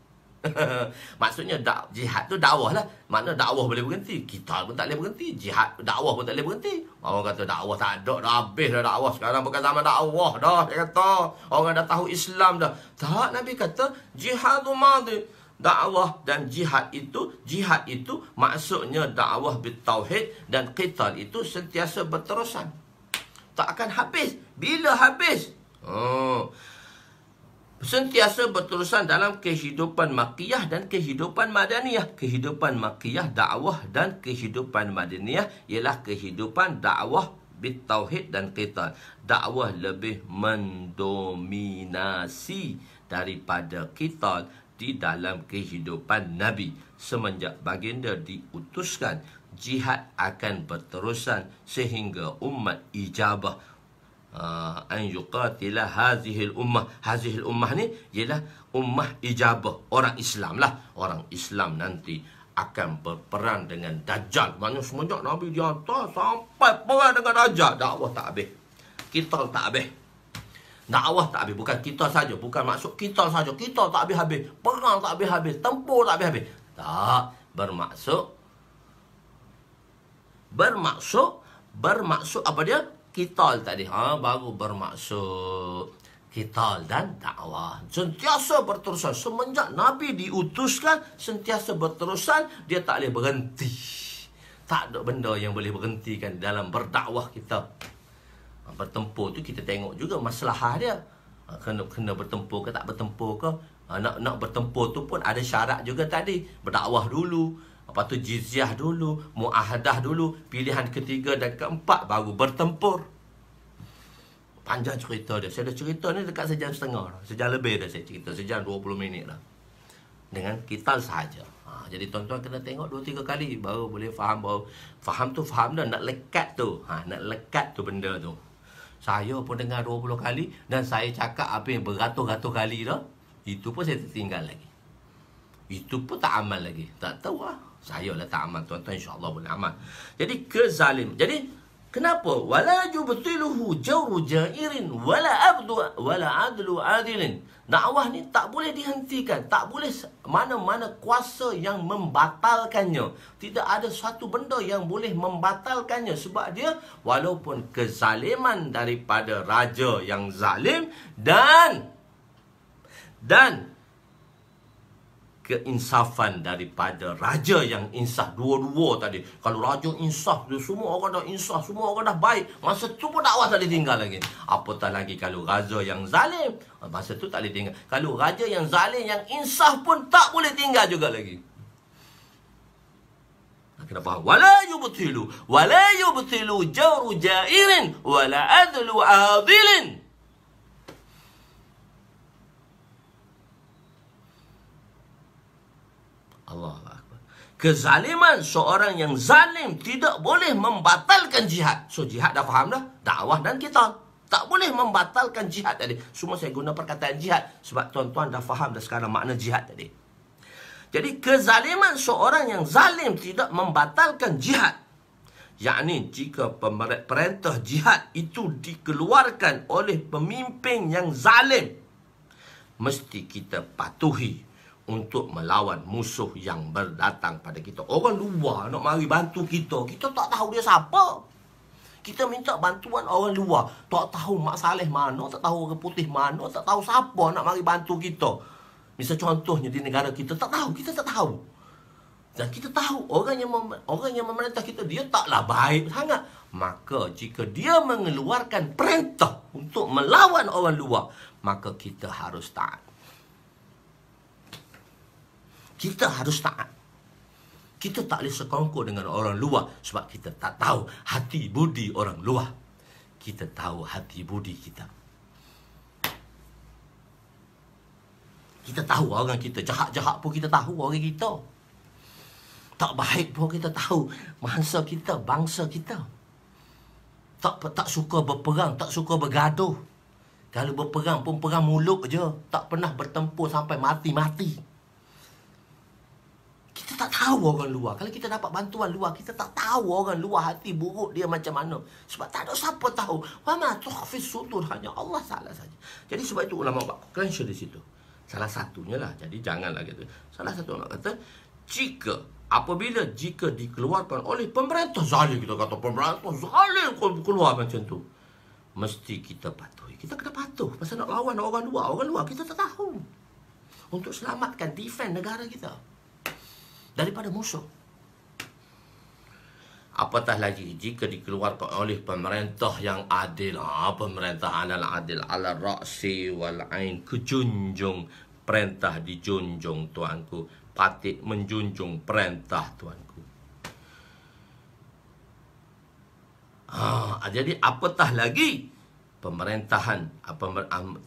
Maksudnya jihad tu dakwah lah. Makna dakwah boleh berhenti, kita pun tak boleh berhenti, jihad dakwah pun tak boleh berhenti. Orang kata dakwah tak ada dah, habis dah dakwah sekarang, bukan zaman dakwah dah. Dia kata orang dah tahu Islam dah. Tak, Nabi kata jihadu madhi, dakwah dan jihad itu maksudnya dakwah bitauhid dan qital itu sentiasa berterusan. Tak akan habis. Bila habis? Sentiasa berterusan dalam kehidupan Makkiyah dan kehidupan Madaniyah. Kehidupan Makkiyah dakwah dan kehidupan Madaniyah ialah kehidupan dakwah bitauhid dan qital. Dakwah lebih mendominasi daripada qital di dalam kehidupan Nabi. Semenjak baginda diutuskan, jihad akan berterusan sehingga umat ijabah an yuqatila hazihil ummah. Hazihil ummah ni ialah ummah ijabah, orang Islam lah. Orang Islam nanti akan berperang dengan Dajjal. Maknanya semenjak Nabi di atas sampai perang dengan Dajjal, dakwah tak habis, qital tak habis. Dakwah tak habis, bukan kita saja, bukan maksud kita saja. Kita tak habis-habis, perang tak habis-habis, tempur tak habis-habis. Tak, bermaksud Bermaksud apa dia? Qital tadi. Baru bermaksud qital dan dakwah. Sentiasa berterusan. Semenjak Nabi diutuskan, sentiasa berterusan. Dia tak boleh berhenti. Tak ada benda yang boleh berhentikan dalam berdakwah kita. Bertempur tu kita tengok juga masalah dia. Kena bertempur ke tak bertempur ke. Nak bertempur tu pun ada syarat juga tadi. Berdakwah dulu, lepas tu jizyah dulu, muahadah dulu, pilihan ketiga dan keempat baru bertempur. Panjang cerita dia. Saya dah cerita ni dekat sejam setengah dah. Sejam lebih dah saya cerita. Sejam 20 minit dah. Dengan qital sahaja. Jadi tuan-tuan kena tengok 2-3 kali baru boleh faham. Baru faham tu faham dah. Nak lekat tu. Nak lekat tu benda tu. Saya pun dengar 20 kali dan saya cakap apa yang beratus-ratus kali dah. Itu pun saya tertinggal lagi. Itu pun tak amal lagi. Tak tahu lah. Saya lah tak amal. Tuan-tuan insyaAllah boleh amal. Jadi kezalim. Jadi kenapa? Wala yubtiluhu jawru jairin wala adlu adilin. Dakwah ni tak boleh dihentikan. Tak boleh mana-mana kuasa yang membatalkannya. Tidak ada satu benda yang boleh membatalkannya. Sebab dia walaupun kezaliman daripada raja yang zalim dan keinsafan daripada raja yang insaf. Dua-dua tadi. Kalau raja insaf, semua orang dah insaf, semua orang dah baik, masa tu pun dakwah tak boleh tinggal lagi. Apatah lagi kalau raja yang zalim, masa tu tak boleh tinggal. Kalau raja yang zalim, yang insaf pun tak boleh tinggal juga lagi. Kena faham. Wala yubtilu jawru jairin wala adlu adilin. Allahu Akbar. Kezaliman seorang yang zalim tidak boleh membatalkan jihad. So jihad dah faham dah. Dakwah dan qital. Tak boleh membatalkan jihad tadi. Semua saya guna perkataan jihad sebab tuan-tuan dah faham dah sekarang makna jihad tadi. Jadi kezaliman seorang yang zalim tidak membatalkan jihad. Yakni jika perintah jihad itu dikeluarkan oleh pemimpin yang zalim, mesti kita patuhi untuk melawan musuh yang berdatang pada kita. Orang luar nak mari bantu kita, kita tak tahu dia siapa. Kita minta bantuan orang luar, tak tahu Mak Saleh mana, tak tahu orang putih mana, tak tahu siapa nak mari bantu kita. Misal contohnya di negara kita, tak tahu, kita tak tahu. Dan kita tahu orang yang memerintah kita, dia taklah baik sangat. Maka jika dia mengeluarkan perintah untuk melawan orang luar, maka kita harus taat. Kita harus taat. Kita tak boleh sekongkol dengan orang luar sebab kita tak tahu hati budi orang luar. Kita tahu hati budi kita. Kita tahu orang kita jahat-jahat pun kita tahu orang kita. Tak baik pun kita tahu mangsa kita, bangsa kita. Tak suka berperang, tak suka bergaduh. Kalau berperang pun perang mulut je, tak pernah bertempur sampai mati-mati. Kita tak tahu orang luar. Kalau kita dapat bantuan luar, kita tak tahu orang luar hati buruk dia macam mana. Sebab tak ada siapa tahu. Wa ma tukhfis sudur, hanya Allah Taala saja. Jadi sebab itu ulama buat clear di situ. Salah satunya lah. Jadi janganlah gitu. Salah satu ulama kata, apabila dikeluarkan oleh pemerintah zalim, kita kata pemerintah zalim keluar macam tu, mesti kita patuhi. Kita kena patuh. Pasal nak lawan orang luar kita tak tahu. Untuk selamatkan, defend negara kita daripada musuh. Apatah lagi jika dikeluarkan oleh pemerintah yang adil. Pemerintah anal adil ala ra'si wal ain. Kejunjung, perintah dijunjung tuanku. Patut menjunjung perintah tuanku. Jadi apatah lagi pemerintahan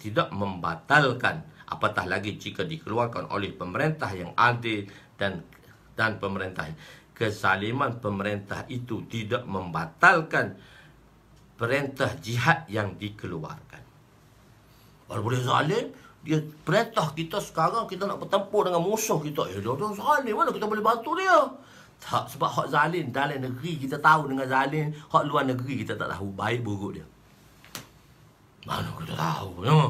tidak membatalkan. Apatah lagi jika dikeluarkan oleh pemerintah yang adil dan pemerintah. Kezaliman pemerintah itu tidak membatalkan perintah jihad yang dikeluarkan. Walaupun dia zalim, dia perintah kita sekarang kita nak bertempur dengan musuh kita. Dia zalim, mana kita boleh bantu dia? Tak, sebab hak zalim dalam negeri kita tahu dengan zalim, hak luar negeri kita tak tahu baik buruk dia. Mana kita tahu ya?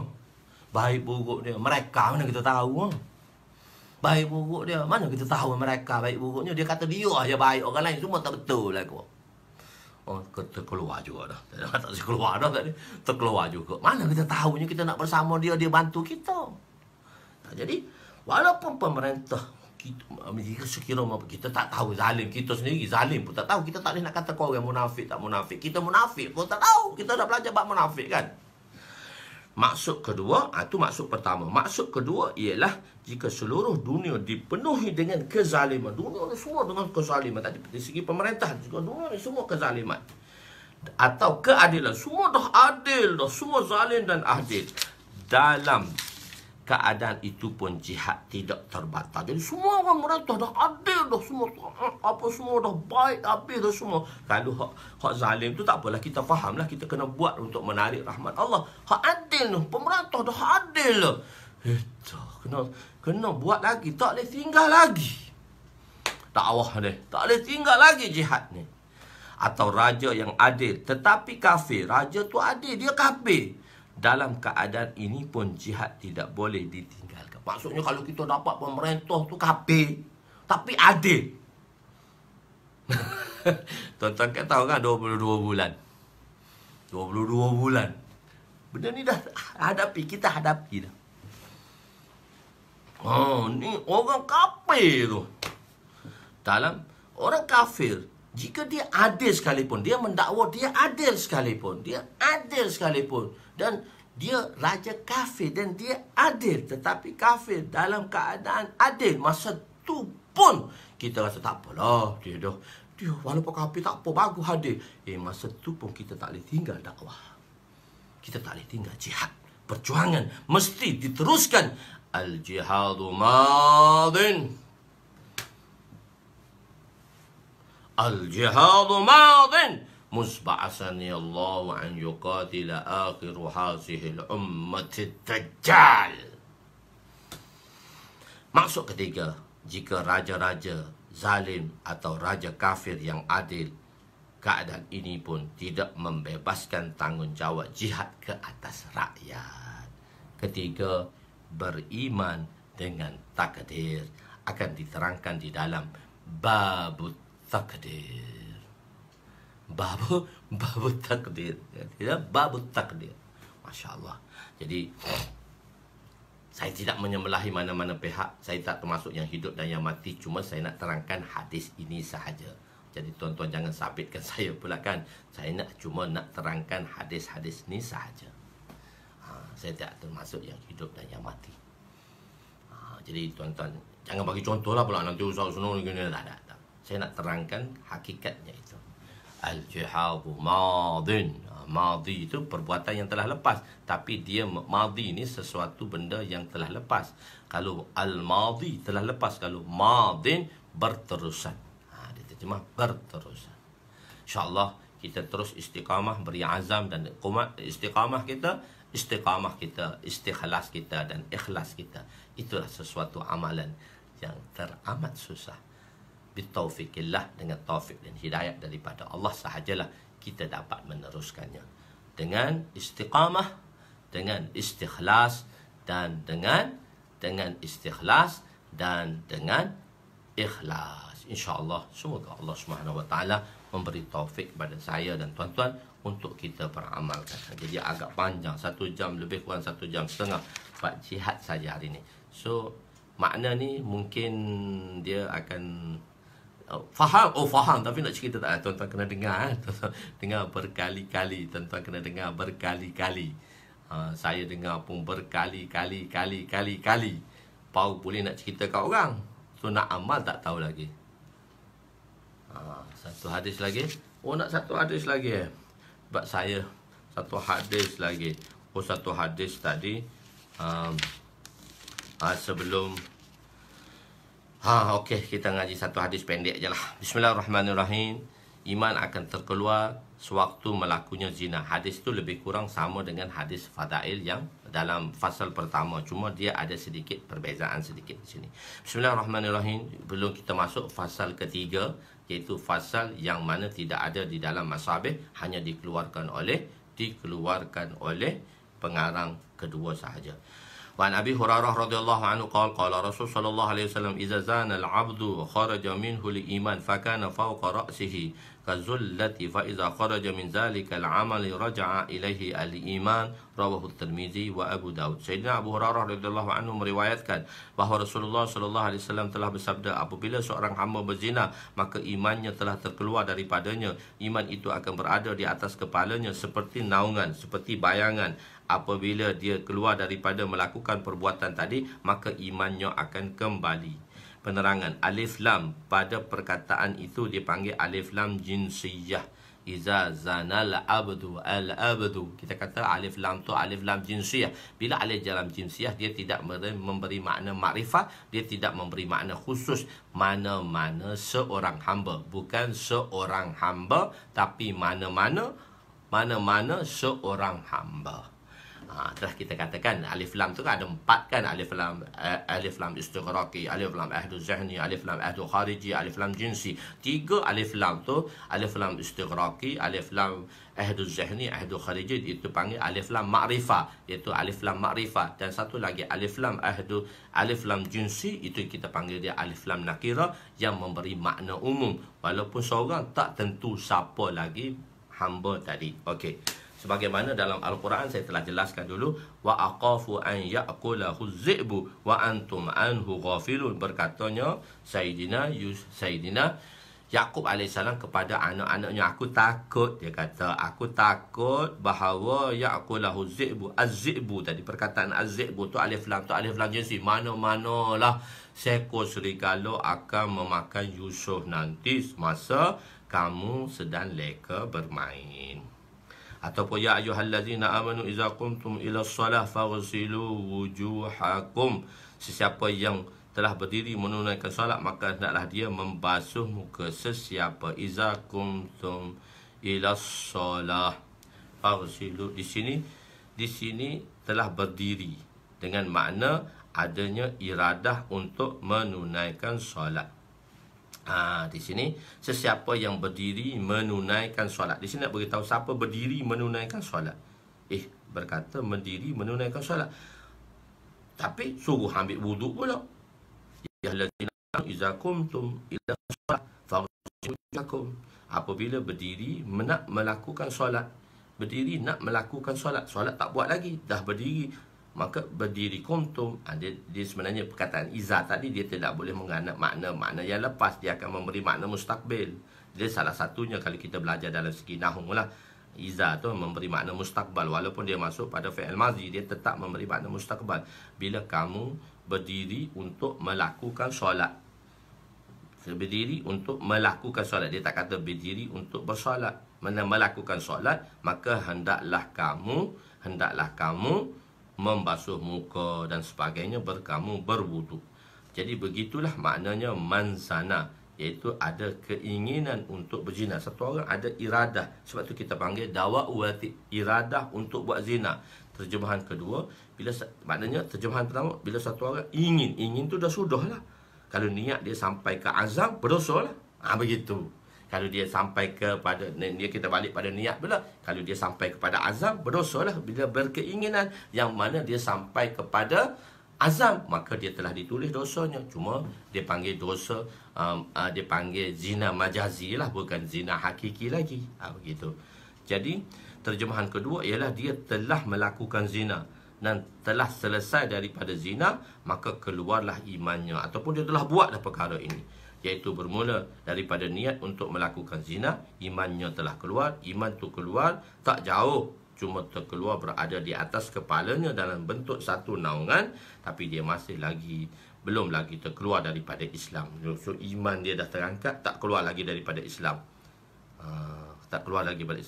Baik buruk dia. Mereka mana kita tahu? Baik buruk dia, mana kita tahu mereka baik buruknya. Dia kata dia aja baik, orang lain semua tak betul lah kau. Oh, terkeluar juga dah. Tak keluar dah tadi. Terkeluar juga. Mana kita tahunya kita nak bersama dia, dia bantu kita. Nah, jadi, walaupun pemerintah kita sekiranya kita tak tahu zalim, kita sendiri zalim pun tak tahu, kita tak boleh nak kata kau orang munafik tak munafik. Kita munafik pun tak tahu. Kita dah belajar bab munafik kan. Maksud kedua, itu maksud pertama. Maksud kedua ialah jika seluruh dunia dipenuhi dengan kezaliman. Dunia ni semua dengan kezaliman. Tadi dari segi pemerintah juga dunia ni semua kezaliman. Atau keadilan. Semua dah adil dah. Semua zalim dan adil. Dalam keadaan itu pun jihad tidak terbatas. Jadi semua orang merintah dah adil dah semua. Apa semua dah baik habis dah semua. Kalau hak zalim tu tak apalah, kita fahamlah, kita kena buat untuk menarik rahmat Allah. Hak adil tu, pemerintah dah adil dah. Itu kena buat lagi, tak boleh tinggal lagi. Dakwah ni, tak boleh tinggal lagi jihad ni. Atau raja yang adil tetapi kafir. Raja tu adil, dia kafir. Dalam keadaan ini pun jihad tidak boleh ditinggalkan. Maksudnya kalau kita dapat pemerintah tu kafir tapi adil. Tuan-tuan kan tahu kan 22 bulan. 22 bulan. Benda ni dah kita hadapi dah. Oh, ni orang kafir tu. Dalam orang kafir, jika dia adil sekalipun, dia mendakwa dia adil sekalipun, dan dia raja kafir dan dia adil, tetapi kafir dalam keadaan adil, masa tu pun kita rasa tak apalah, dia walaupun kafir tak apa, bagus adil. Masa tu pun kita tak boleh tinggal dakwah, kita tak boleh tinggal jihad. Perjuangan mesti diteruskan. Al-jihadu madin, al-jihadu madin, musba'asani Allah an yuqatila akhiru hasihil ummati dajjal. Maksud ketiga, jika raja-raja zalim atau raja kafir yang adil, keadaan ini pun tidak membebaskan tanggungjawab jihad ke atas rakyat. Ketiga, beriman dengan takdir akan diterangkan di dalam babut takdir. Babu takdir. Babu takdir. Masya Allah. Jadi saya tidak menyembelahi mana-mana pihak. Saya tak termasuk yang hidup dan yang mati. Cuma saya nak terangkan hadis ini sahaja. Jadi tuan-tuan jangan sabitkan saya pula kan. Saya cuma nak terangkan hadis-hadis ini sahaja. Saya tak termasuk yang hidup dan yang mati. Jadi tuan-tuan jangan bagi contoh lah pula nanti usah-usah gini. Tak. Saya nak terangkan hakikatnya itu. Al-jihadu madin. Madi itu perbuatan yang telah lepas. Tapi dia madi ini sesuatu benda yang telah lepas. Kalau al-madi telah lepas. Kalau madin berterusan. Dia terjemah berterusan. InsyaAllah kita terus istiqamah, beri azam dan istiqamah kita, istikhlas kita dan ikhlas kita. Itulah sesuatu amalan yang teramat susah. Bitaufikillah, dengan taufik dan hidayat daripada Allah sahajalah kita dapat meneruskannya. Dengan istiqamah, dengan istikhlas dan dengan istikhlas dan dengan ikhlas. InsyaAllah semoga Allah SWT memberi taufik kepada saya dan tuan-tuan untuk kita beramalkan. Jadi agak panjang, 1 jam lebih kurang 1 jam setengah buat jihad saja hari ini. So makna ni mungkin dia akan faham tapi nak cerita tak, tuan-tuan kena dengar tuan-tuan dengar berkali-kali, tuan-tuan kena dengar berkali-kali. Saya dengar pun berkali-kali. Pau boleh nak cerita kat orang, so nak amal tak tahu lagi. Satu hadis lagi. Nak satu hadis lagi sebab saya satu hadis lagi. Satu hadis tadi sebelum okey, kita ngaji satu hadis pendek je lah. Bismillahirrahmanirrahim. Iman akan terkeluar sewaktu melakunya zina. Hadis tu lebih kurang sama dengan hadis fadail yang dalam fasal pertama, cuma dia ada sedikit perbezaan sedikit di sini. Bismillahirrahmanirrahim. Belum kita masuk fasal ketiga, iaitu fasal yang mana tidak ada di dalam masabih, hanya dikeluarkan oleh pengarang kedua sahaja. Wa an Abi Hurairah radhiyallahu anhu qala Rasul sallallahu alaihi wasallam idza zana al-'abdu kharaja minhu li-iman fa kana fawqa ra'sihi kazullati fa idza kharaja min zalika al-'amali raja'a ilaihi al-iman, rawahu Tirmizi wa Abu Daud. Sayyidina Abu Hurairah radhiyallahu anhu meriwayatkan bahawa Rasulullah sallallahu alaihi wasallam telah bersabda, apabila seorang hamba berzina maka imannya telah terkeluar daripadanya, iman itu akan berada di atas kepalanya seperti naungan, seperti bayangan. Apabila dia keluar daripada melakukan perbuatan tadi, maka imannya akan kembali. Penerangan alif lam pada perkataan itu dipanggil alif lam jinsiyah. Iza zanal abdu al-abdu. Kita kata alif lam tu alif lam jinsiyah. Bila alif lam jinsiyah, dia tidak memberi makna makrifah, dia tidak memberi makna khusus. Mana-mana seorang hamba, bukan seorang hamba, tapi mana-mana seorang hamba. Telah kita katakan alif lam tu kan ada 4 kan, alif lam istighraqi, alif lam ahdu zahni, alif lam ahdu khariji, alif lam jinsi. 3 alif lam tu, alif lam istighraqi, alif lam ahdu zahni, ahdu khariji, itu panggil alif lam ma'rifah, iaitu alif lam ma'rifah. Dan satu lagi alif lam jinsi, itu kita panggil dia alif lam nakira, yang memberi makna umum, walaupun seorang tak tentu siapa lagi hamba tadi. Okey. Sebagaimana dalam Al-Quran saya telah jelaskan dulu, wa aqafu an ya'kulahu az-zi'bu wa antum anhu ghafilun, berkatanya Sayyidina Yaqub alaihissalam kepada anak-anaknya, aku takut, dia kata aku takut bahawa ya'kulahu az-zi'bu. Az-zi'bu tadi, perkataan az-zi'bu tu alif lam jinsi, mana-manalah seekor serigala akan memakan Yusuf nanti masa kamu sedang leka bermain. Ataupun ya ayyuhallazina amanu idza qumtum ila shalah faghsilu wujuhakum. Sesiapa yang telah berdiri menunaikan solat, maka hendaklah dia membasuh muka. Sesiapa idza qumtum ila shalah faghsilu, di sini telah berdiri dengan makna adanya iradah untuk menunaikan solat. Di sini sesiapa yang berdiri menunaikan solat. Di sini nak beritahu siapa berdiri menunaikan solat. Berkata berdiri menunaikan solat, tapi suruh ambil wuduk pula. Ya allazina idza qumtum ila solat faghsilu wujuhakum. Apabila berdiri nak melakukan solat, solat tak buat lagi, dah berdiri, maka berdiri kuntum. Dia sebenarnya perkataan iza tadi dia tidak boleh mengandung makna yang lepas, dia akan memberi makna mustaqbil. Dia salah satunya kalau kita belajar dalam segi nahwu lah. Iza tu memberi makna mustaqbal, walaupun dia masuk pada fi'il madhi, dia tetap memberi makna mustaqbal. Bila kamu berdiri untuk melakukan solat, berdiri untuk melakukan solat, dia tak kata berdiri untuk bersolat. Melakukan solat, maka hendaklah kamu membasuh muka dan sebagainya, kamu berwuduk. Jadi begitulah maknanya manzana, iaitu ada keinginan untuk berzina. Satu orang ada iradah, sebab tu kita panggil dawa'uati, iradah untuk buat zina. Terjemahan kedua, maknanya terjemahan pertama, bila satu orang ingin tu dah sudah lah. Kalau niat dia sampai ke azam, berdosa lah. Begitu. Kalau dia sampai kepada, kita balik pada niat pula. Kalau dia sampai kepada azam, berdosa lah. Bila berkeinginan yang mana dia sampai kepada azam, maka dia telah ditulis dosanya. Cuma dia panggil dosa, dia panggil zina majazi lah, bukan zina hakiki lagi. Begitu. Jadi terjemahan kedua ialah dia telah melakukan zina dan telah selesai daripada zina, maka keluarlah imannya, ataupun dia telah buat dah perkara ini, iaitu bermula daripada niat untuk melakukan zina, imannya telah keluar. Iman tu keluar tak jauh, cuma terkeluar berada di atas kepalanya dalam bentuk satu naungan, tapi dia masih belum lagi terkeluar daripada Islam. So iman dia dah terangkat, tak keluar lagi daripada Islam.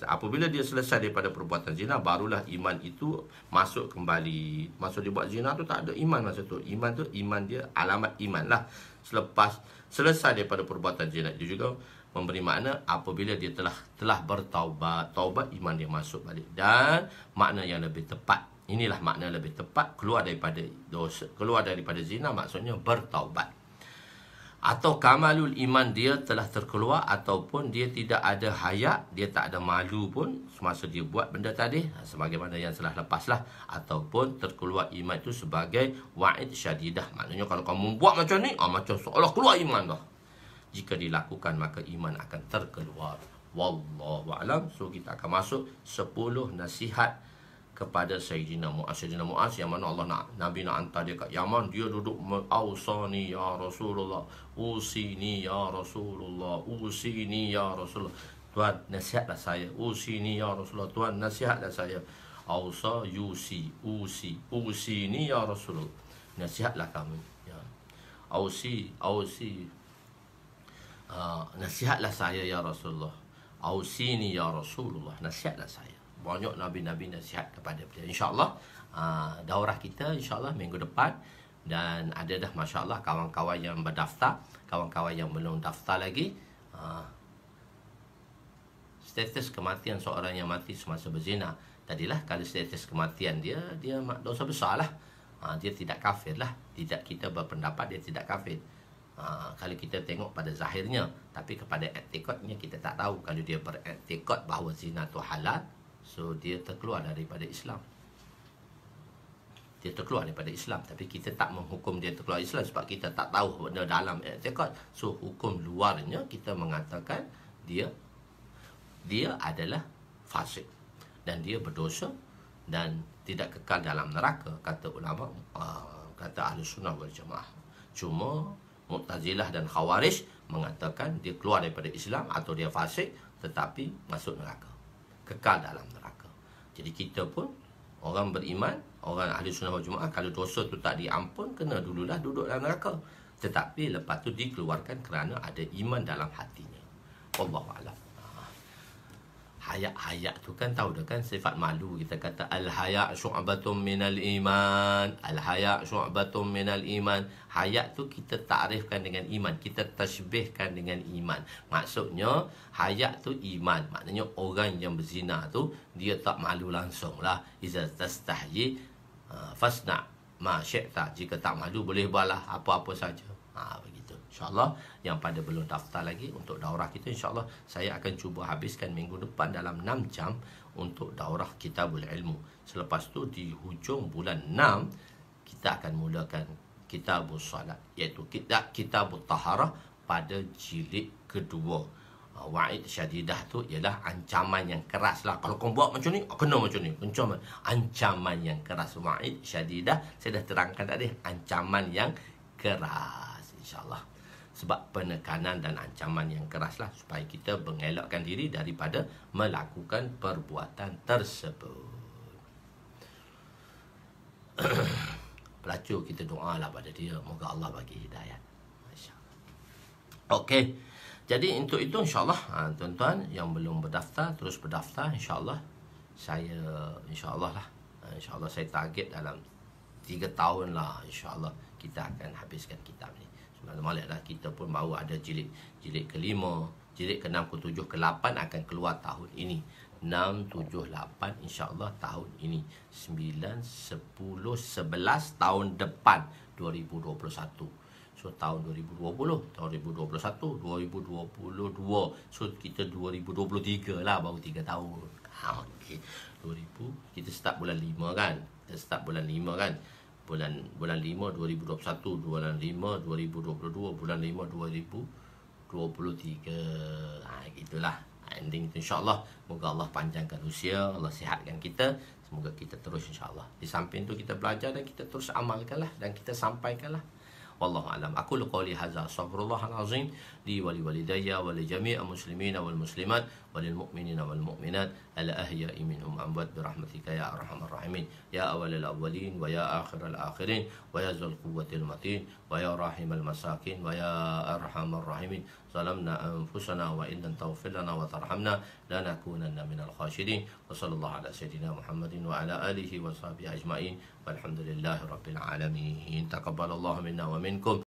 Apabila dia selesai daripada perbuatan zina, barulah iman itu masuk kembali. Masa dia buat zina tu tak ada iman masa tu. Iman dia alamat iman lah. Selepas selesai daripada perbuatan zina, dia juga memberi makna apabila dia telah bertaubat, taubat, iman dia masuk balik. Dan makna yang lebih tepat, inilah makna lebih tepat, keluar daripada dosa, keluar daripada zina, maksudnya bertaubat. Atau kamalul iman dia telah terkeluar, ataupun dia tidak ada haya, dia tak ada malu pun semasa dia buat benda tadi, sebagaimana yang telah lepas lah. Ataupun terkeluar iman itu sebagai wa'id syadidah. Maknanya kalau kamu buat macam ni, macam seolah keluar iman dah. Jika dilakukan maka iman akan terkeluar. Wallahu a'lam. So kita akan masuk 10 nasihat kepada Sayyidina Mu'az. Sayyidina Mu'az yang mana Nabi nak hantar dia kat Yaman, dia duduk ausani ya Rasulullah, usini ya Rasulullah, usini ya Rasulullah. Tuan, nasihatlah saya. Usini ya Rasulullah. Tuan, nasihatlah saya. Ausa usini ya Rasulullah. Nasihatlah kami. Ya. Nasihatlah saya ya Rasulullah. Ausini ya Rasulullah. Nasihatlah saya. Banyak Nabi-Nabi nasihat kepada beliau. InsyaAllah daurah kita insyaAllah minggu depan. Dan ada dah masya-Allah kawan-kawan yang berdaftar. Kawan-kawan yang belum daftar lagi, status kematian seorang yang mati semasa berzina. Tadilah kalau status kematian dia dosa besar lah. Dia tidak kafir lah. Tidak, kita berpendapat dia tidak kafir. Kalau kita tengok pada zahirnya. Tapi kepada i'tikadnya kita tak tahu. Kalau dia beriktikad bahawa zina tu halal, so dia terkeluar daripada Islam. Dia terkeluar daripada Islam. Tapi kita tak menghukum dia terkeluar Islam sebab kita tak tahu benda dalam i'tikad. So hukum luarnya kita mengatakan dia adalah fasik dan dia berdosa dan tidak kekal dalam neraka, kata ulama, kata Ahlus Sunnah wal Jamaah. Cuma Mu'tazilah dan Khawarij mengatakan dia keluar daripada Islam atau dia fasik tetapi masuk neraka, kekal dalam neraka. Jadi kita pun orang beriman, orang Ahli Sunnah wal Jamaah, kalau dosa tu tak diampun, kena dululah duduk dalam neraka. Tetapi lepas tu dikeluarkan kerana ada iman dalam hatinya. Wallahu a'lam. Haya tu kan tahu dah kan, sifat malu. Kita kata al-haya syu'batun minal iman. Al-haya syu'batun minal iman. Haya tu kita takrifkan dengan iman, kita tasbihkan dengan iman. Maksudnya haya tu iman. Maknanya orang yang berzina tu dia tak malu langsung lah. Iza tastahyi fasna ma syi'ta. Jika tak malu boleh buatlah apa-apa saja. Begitu. InsyaAllah yang pada belum daftar lagi untuk daurah kita, insyaAllah saya akan cuba habiskan minggu depan dalam 6 jam untuk daurah Kitabul Ilmu. Selepas tu di hujung bulan 6 kita akan mulakan Kitabul Salat, iaitu Kitabul Taharah pada jilid kedua. Wa'id syadidah tu ialah ancaman yang keras lah. Kalau kau buat macam ni, kena macam ni. Ancaman yang keras. Wa'id syadidah saya dah terangkan tadi, ancaman yang keras, insyaAllah. Sebab penekanan dan ancaman yang keras lah, supaya kita mengelakkan diri daripada melakukan perbuatan tersebut. Pelacur kita doa lah pada dia, moga Allah bagi hidayah. Okey, jadi untuk itu insyaAllah tuan-tuan yang belum berdaftar, terus berdaftar. InsyaAllah saya, insyaAllah lah, insyaAllah saya target dalam 3 tahun lah, insyaAllah kita akan habiskan kitab ni. Malah kita pun baru ada jilid ke-5, jilid ke-6, ke-7, ke-8 akan keluar tahun ini. 6, 7, 8 insya-Allah tahun ini. 9, 10, 11 tahun depan 2021. So tahun 2020, tahun 2021, 2022. So kita 2023 lah, baru 3 tahun. Okey. 2000 kita start bulan 5 kan? Kita start bulan 5 kan? Bulan 5 2021, bulan 5 2022, bulan 5 2023. Gitulah ending itu, insyaAllah. Moga Allah panjangkan usia, Allah sihatkan kita. Semoga kita terus insyaAllah. Di samping tu kita belajar dan kita terus amalkanlah dan kita sampaikanlah. Wallahu a'lam. Aku qouli hadza, astaghfirullahal azim li wa li walidayya wa li jami'il muslimina wal muslimat wa lil mu'minina wal mu'minat al ahya'i minhum amwat bi rahmatika ya arhamar rahimin ya awwalal awwalin wa ya akhiral akhirin wa ya dzul quwwatil matin wa ya rahimal masakin wa ya arhamar rahimin. Zalamna anfusana wa in lam taghfir lana wa tarhamna lanakunanna minal khashirin. Wa sallallahu ala sayyidina Muhammadin wa ala alihi wa sahbihi ajma'in. Walhamdulillahi rabbil alamin. Taqabbalallahu minna wa minkum.